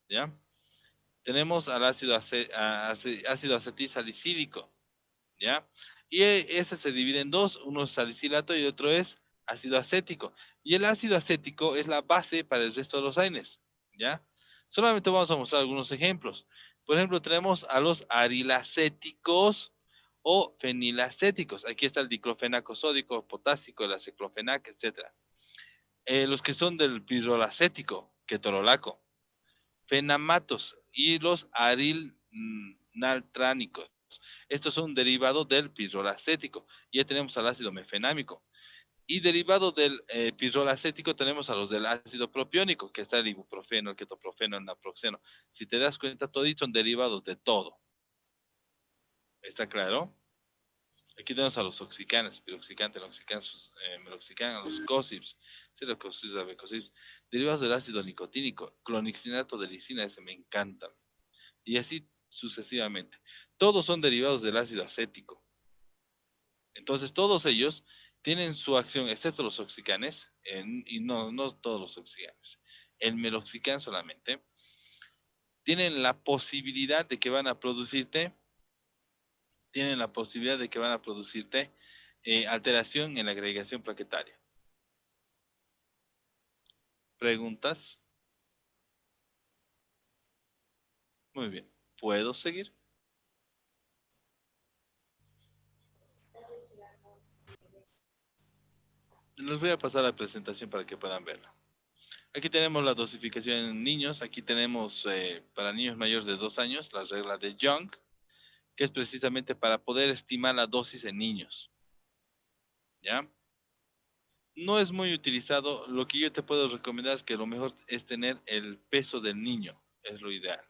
¿ya? Tenemos al ácido acetilsalicílico, ¿ya? Y ese se divide en dos, uno es salicilato y otro es ácido acético. Y el ácido acético es la base para el resto de los AINES, ¿ya? Solamente vamos a mostrar algunos ejemplos. Por ejemplo, tenemos a los arilacéticos o fenilacéticos. Aquí está el diclofenaco sódico, potásico, el aciclofenac, etc. Los que son del pirrolacético, ketorolaco, fenamatos y los arilnaltránicos. Estos son derivados del pirrolacético. Ya tenemos al ácido mefenámico. Y derivado del pirrolacético tenemos a los del ácido propiónico, que está el ibuprofeno, el ketoprofeno, el naproxeno. Si te das cuenta, todos son derivados de todo. ¿Está claro? Aquí tenemos a los oxicanes, piroxicán, teloxicán, meloxicán, a los cosips, serocosips, abecosips, derivados del ácido nicotínico, clonixinato de lisina, ese me encanta. Y así sucesivamente. Todos son derivados del ácido acético. Entonces todos ellos tienen su acción, excepto los oxicanes, y no todos los oxicanes. El meloxicam solamente, tienen la posibilidad de que van a producirte, alteración en la agregación plaquetaria. ¿Preguntas? Muy bien. ¿Puedo seguir? Les voy a pasar la presentación para que puedan verla. Aquí tenemos la dosificación en niños. Aquí tenemos para niños mayores de 2 años la regla de Young, que es precisamente para poder estimar la dosis en niños. ¿Ya? No es muy utilizado. Lo que yo te puedo recomendar es que lo mejor es tener el peso del niño. Es lo ideal.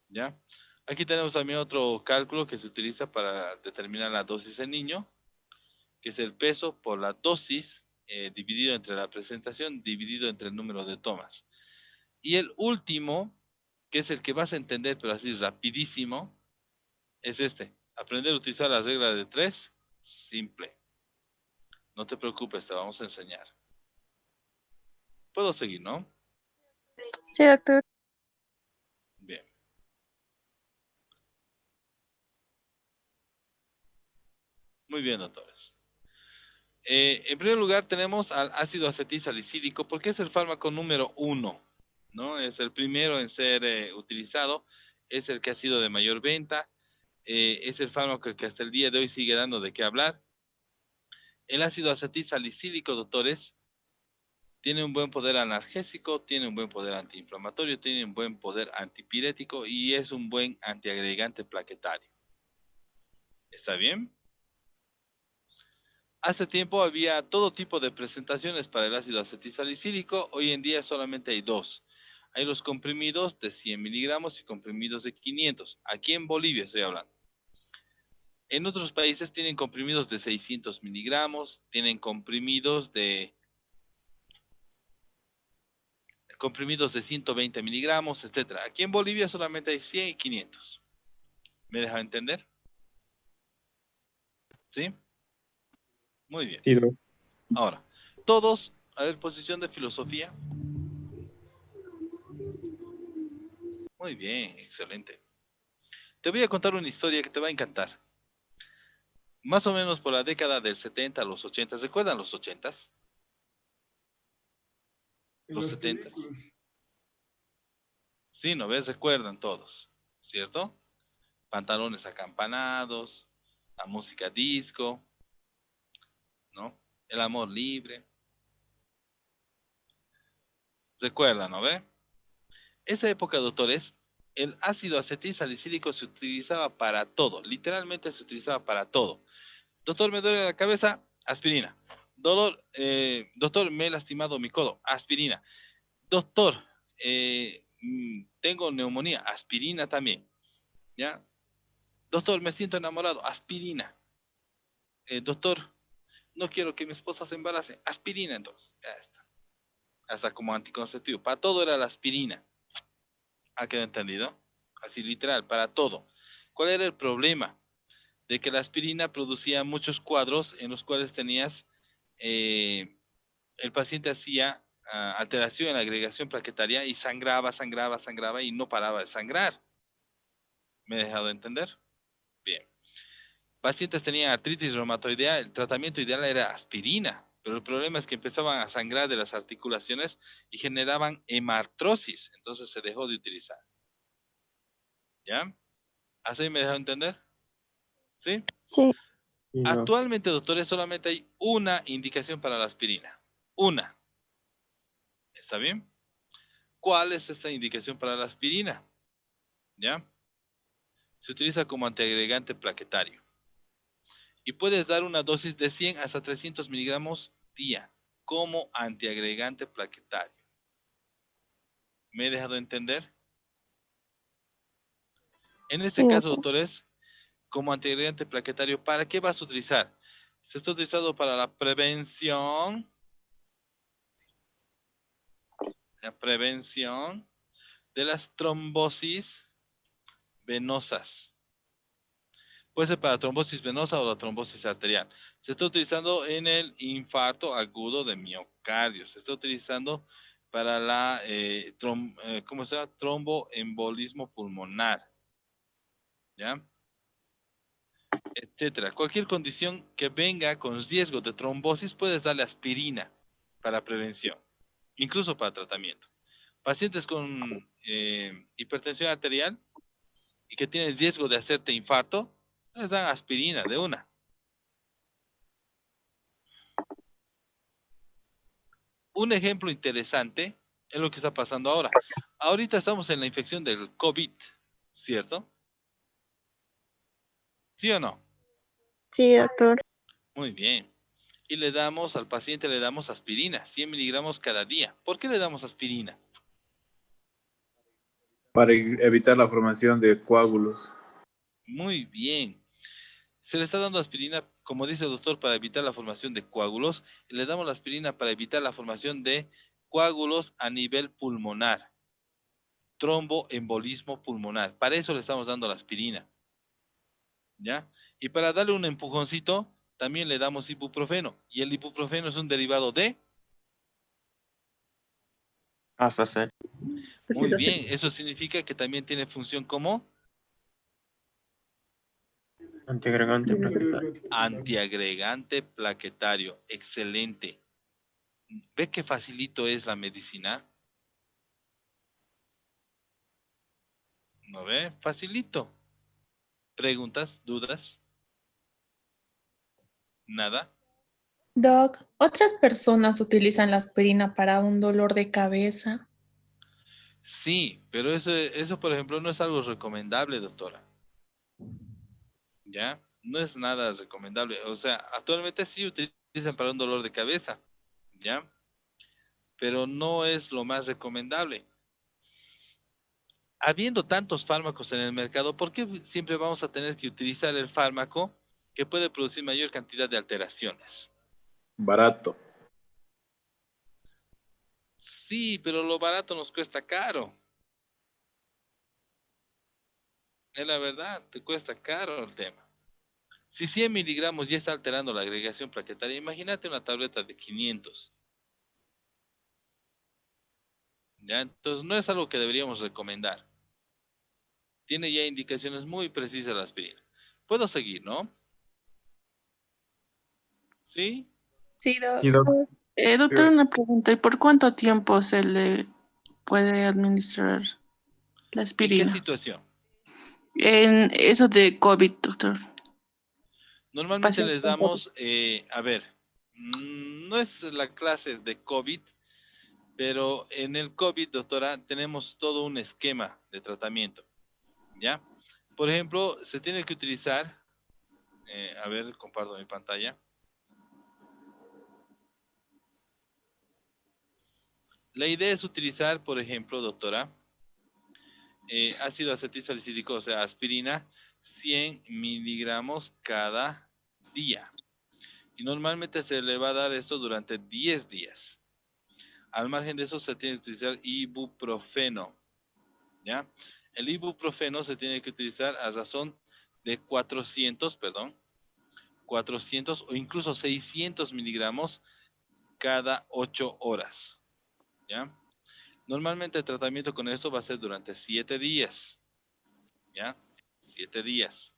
¿Ya? Aquí tenemos también otro cálculo que se utiliza para determinar la dosis del niño, que es el peso por la dosis dividido entre la presentación, dividido entre el número de tomas. Y el último, que es el que vas a entender, pero así rapidísimo, es este. Aprender a utilizar las reglas de 3, simple. No te preocupes, te vamos a enseñar. Puedo seguir, ¿no? Sí, doctor. Bien. Muy bien, doctores. En primer lugar tenemos al ácido acetil salicílico, porque es el fármaco número 1, ¿no? Es el primero en ser utilizado, es el que ha sido de mayor venta, es el fármaco que hasta el día de hoy sigue dando de qué hablar. El ácido acetil salicílico, doctores, tiene un buen poder analgésico, tiene un buen poder antiinflamatorio, tiene un buen poder antipirético y es un buen antiagregante plaquetario. ¿Está bien? Hace tiempo había todo tipo de presentaciones para el ácido acetilsalicílico, hoy en día solamente hay dos. Hay los comprimidos de 100 miligramos y comprimidos de 500. Aquí en Bolivia estoy hablando. En otros países tienen comprimidos de 600 miligramos, tienen comprimidos de 120 miligramos, etc. Aquí en Bolivia solamente hay 100 y 500. ¿Me deja entender? ¿Sí? Muy bien. Sí, Doc. Ahora, todos, a ver, posición de filosofía. Muy bien, excelente. Te voy a contar una historia que te va a encantar. Más o menos por la década del 70 a los 80. ¿Recuerdan los 80? En Los las 70. películas. Sí, ¿no ves? Recuerdan todos, ¿cierto? Pantalones acampanados, la música disco, ¿no? El amor libre. ¿Recuerdan, no ve? Esa época, doctores, el ácido acetilsalicílico se utilizaba para todo. Literalmente se utilizaba para todo. Doctor, me duele la cabeza, aspirina. Doctor, me he lastimado mi codo, aspirina. Doctor, tengo neumonía, aspirina también. ¿Ya? Doctor, me siento enamorado, aspirina. Doctor, no quiero que mi esposa se embarace, aspirina entonces. Ya está. Hasta como anticonceptivo. Para todo era la aspirina. ¿Ha quedado entendido? Así literal, para todo. ¿Cuál era el problema? De que la aspirina producía muchos cuadros en los cuales tenías, el paciente hacía alteración en la agregación plaquetaria y sangraba, sangraba, sangraba y no paraba de sangrar. ¿Me he dejado entender? Bien. Pacientes tenían artritis reumatoidea, el tratamiento ideal era aspirina, pero el problema es que empezaban a sangrar de las articulaciones y generaban hemartrosis, entonces se dejó de utilizar. ¿Ya? ¿Así me he dejado entender? ¿Sí? Sí. Sí, Doc. Actualmente, doctores, solamente hay una indicación para la aspirina. Una. ¿Está bien? ¿Cuál es esta indicación para la aspirina? ¿Ya? Se utiliza como antiagregante plaquetario. Y puedes dar una dosis de 100 hasta 300 miligramos día como antiagregante plaquetario. ¿Me he dejado entender? En Sí, este caso, doctor. doctores, como antiagregante plaquetario, ¿para qué vas a utilizar? Se está utilizado para la prevención de las trombosis venosas. Puede ser para trombosis venosa o la trombosis arterial. Se está utilizando en el infarto agudo de miocardio. Se está utilizando para la ¿cómo se llama? Tromboembolismo pulmonar. ¿Ya? Etcétera. Cualquier condición que venga con riesgo de trombosis, puedes darle aspirina para prevención, incluso para tratamiento. Pacientes con hipertensión arterial y que tienen riesgo de hacerte infarto, les dan aspirina de una. Un ejemplo interesante es lo que está pasando ahora. Ahorita estamos en la infección del COVID, ¿cierto? ¿Sí o no? Sí, doctor. Muy bien. y le damos al paciente, le damos aspirina, 100 miligramos cada día. ¿Por qué le damos aspirina? Para evitar la formación de coágulos. Muy bien. Se le está dando aspirina, como dice el doctor, para evitar la formación de coágulos. Y le damos la aspirina para evitar la formación de coágulos a nivel pulmonar. Tromboembolismo pulmonar. Para eso le estamos dando la aspirina. ¿Ya? Y para darle un empujoncito, también le damos ibuprofeno. Y el ibuprofeno es un derivado de... Hasta ser. Muy bien, eso significa que también tiene función como Antiagregante. antiagregante plaquetario. Excelente. ¿Ve qué facilito es la medicina? ¿No ve? Facilito. ¿Preguntas? ¿Dudas? ¿Nada? Doc, ¿otras personas utilizan la aspirina para un dolor de cabeza? Sí, pero eso, por ejemplo, no es algo recomendable, doctora. ¿Ya? No es nada recomendable. O sea, actualmente sí utilizan para un dolor de cabeza. ¿Ya? Pero no es lo más recomendable. Habiendo tantos fármacos en el mercado, ¿por qué siempre vamos a tener que utilizar el fármaco que puede producir mayor cantidad de alteraciones? Barato. Sí, pero lo barato nos cuesta caro. Es la verdad, te cuesta caro el tema. Si 100 miligramos ya está alterando la agregación plaquetaria, imagínate una tableta de 500. ¿Ya? Entonces no es algo que deberíamos recomendar. Tiene ya indicaciones muy precisas la aspirina. Puedo seguir, ¿no? ¿Sí? Sí, Doc. Sí, Doc. Doctor, una pregunta. ¿Y por cuánto tiempo se le puede administrar la ¿En qué aspirina? situación? En eso de COVID, doctor. Normalmente Pacientes les con COVID. damos, a ver, no es la clase de COVID, pero en el COVID, doctora, tenemos todo un esquema de tratamiento, ¿ya? Por ejemplo, se tiene que utilizar, a ver, comparto mi pantalla. La idea es utilizar, por ejemplo, doctora, ácido acetilsalicílico, o sea, aspirina, 100 miligramos cada día. Y normalmente se le va a dar esto durante 10 días. Al margen de eso se tiene que utilizar ibuprofeno, ¿ya? El ibuprofeno se tiene que utilizar a razón de 400 o incluso 600 miligramos cada 8 horas, ¿ya? Normalmente el tratamiento con esto va a ser durante 7 días, ¿ya? 7 días.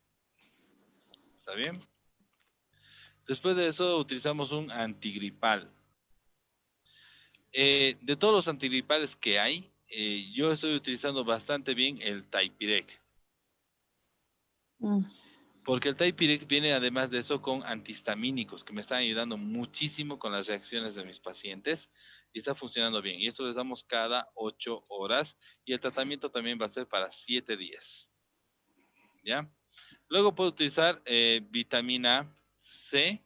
¿Está bien? Después de eso utilizamos un antigripal. De todos los antigripales que hay, yo estoy utilizando bastante bien el Typirec. Porque el Typirec viene además de eso con antihistamínicos que me están ayudando muchísimo con las reacciones de mis pacientes y está funcionando bien. Y esto les damos cada 8 horas y el tratamiento también va a ser para 7 días. ¿Ya? Luego puedo utilizar vitamina C,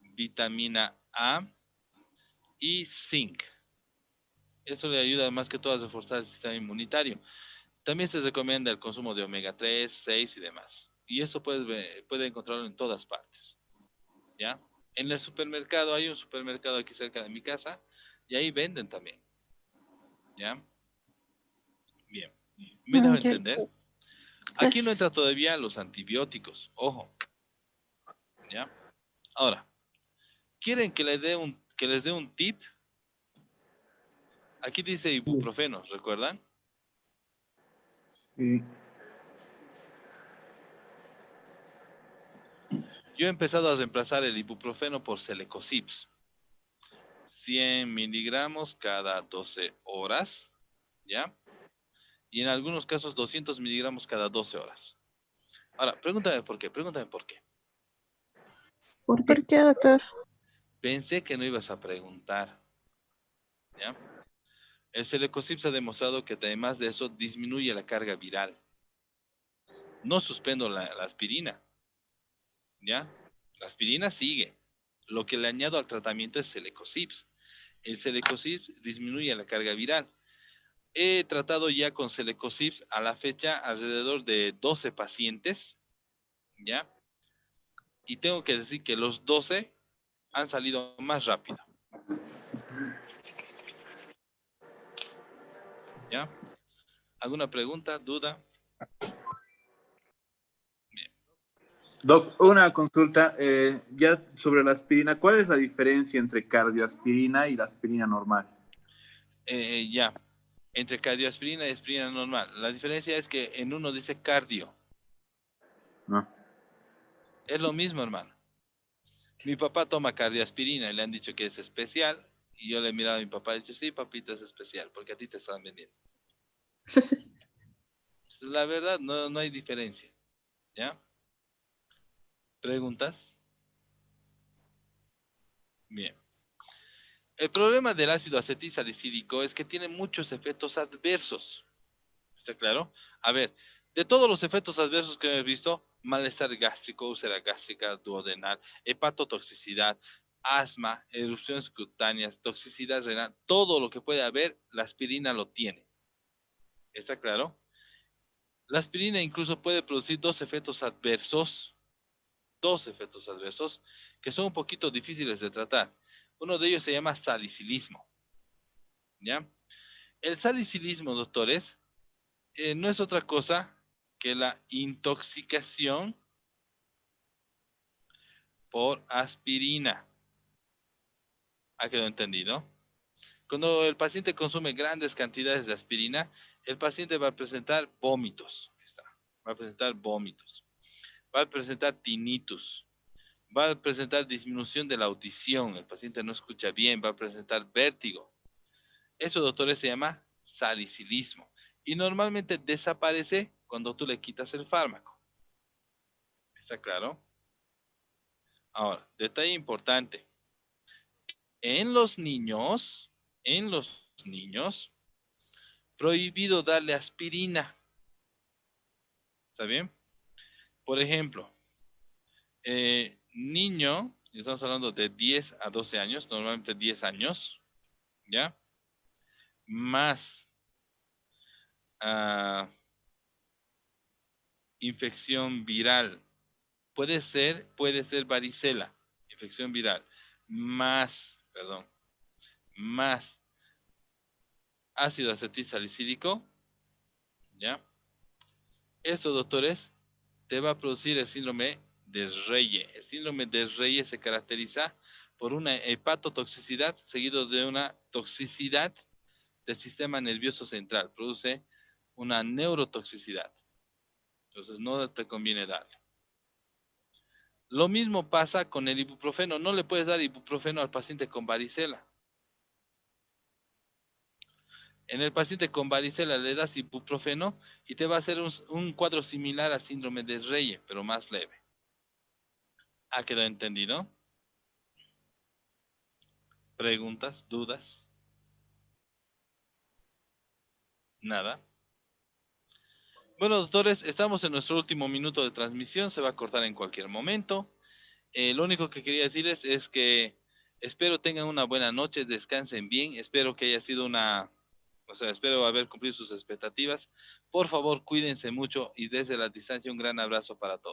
vitamina A y zinc. Eso le ayuda más que todo a reforzar el sistema inmunitario. También se recomienda el consumo de omega 3, 6 y demás. Y eso puede encontrarlo en todas partes. ¿Ya? En el supermercado, hay un supermercado aquí cerca de mi casa y ahí venden también. ¿Ya? Bien. ¿Me dejo entender? Aquí no entra todavía los antibióticos. Ojo. ¿Ya? Ahora, ¿quieren que les dé un tip? Aquí dice ibuprofeno, ¿recuerdan? Sí. Yo he empezado a reemplazar el ibuprofeno por Celecoxips. 100 miligramos cada 12 horas, ¿ya? Y en algunos casos 200 miligramos cada 12 horas. Ahora, pregúntame por qué. ¿Por qué, doctor? Pensé que no ibas a preguntar, ¿ya? El Celecoxips ha demostrado que además de eso disminuye la carga viral. No suspendo la aspirina, ¿ya? La aspirina sigue. Lo que le añado al tratamiento es Celecoxib. El Celecoxib disminuye la carga viral. He tratado ya con Celecoxib a la fecha alrededor de 12 pacientes, ¿ya? Y tengo que decir que los 12 han salido más rápido. ¿Ya? ¿Alguna pregunta, duda? Doc, una consulta ya sobre la aspirina. ¿Cuál es la diferencia entre cardioaspirina y la aspirina normal? Ya. Entre cardioaspirina y aspirina normal. La diferencia es que en uno dice cardio. No. Es lo mismo, hermano. Mi papá toma cardioaspirina y le han dicho que es especial. Y yo le he mirado a mi papá y he dicho, sí, papita, es especial, porque a ti te están vendiendo. La verdad, no hay diferencia. ¿Ya? ¿Preguntas? Bien. El problema del ácido acetilsalicílico es que tiene muchos efectos adversos. ¿Está claro? A ver, de todos los efectos adversos que hemos visto, malestar gástrico, úlcera gástrica, duodenal, hepatotoxicidad, asma, erupciones cutáneas, toxicidad renal, todo lo que puede haber, la aspirina lo tiene. ¿Está claro? La aspirina incluso puede producir dos efectos adversos, que son un poquito difíciles de tratar. Uno de ellos se llama salicilismo. ¿Ya? El salicilismo, doctores, no es otra cosa que la intoxicación por aspirina. ¿Ha quedado entendido? Cuando el paciente consume grandes cantidades de aspirina, el paciente va a presentar vómitos. Va a presentar vómitos. Va a presentar tinnitus. Va a presentar disminución de la audición. El paciente no escucha bien. Va a presentar vértigo. Eso, doctores, se llama salicilismo. Y normalmente desaparece cuando tú le quitas el fármaco. ¿Está claro? Ahora, detalle importante. En los niños, prohibido darle aspirina. ¿Está bien? Por ejemplo, niño, estamos hablando de 10 a 12 años, normalmente 10 años, ¿ya? Más infección viral. Puede ser varicela, infección viral. Más ácido acetilsalicílico, ¿ya? Esto, doctores, te va a producir el síndrome de Reye. El síndrome de Reye se caracteriza por una hepatotoxicidad seguido de una toxicidad del sistema nervioso central. Produce una neurotoxicidad. Entonces no te conviene darle. Lo mismo pasa con el ibuprofeno. No le puedes dar ibuprofeno al paciente con varicela. En el paciente con varicela le das ibuprofeno y te va a hacer un cuadro similar al síndrome de Reye, pero más leve. ¿Ha quedado entendido? ¿Preguntas? ¿Dudas? Nada. Bueno, doctores, estamos en nuestro último minuto de transmisión. Se va a cortar en cualquier momento. Lo único que quería decirles es que espero tengan una buena noche, descansen bien. Espero que haya sido espero haber cumplido sus expectativas. Por favor, cuídense mucho y desde la distancia un gran abrazo para todos.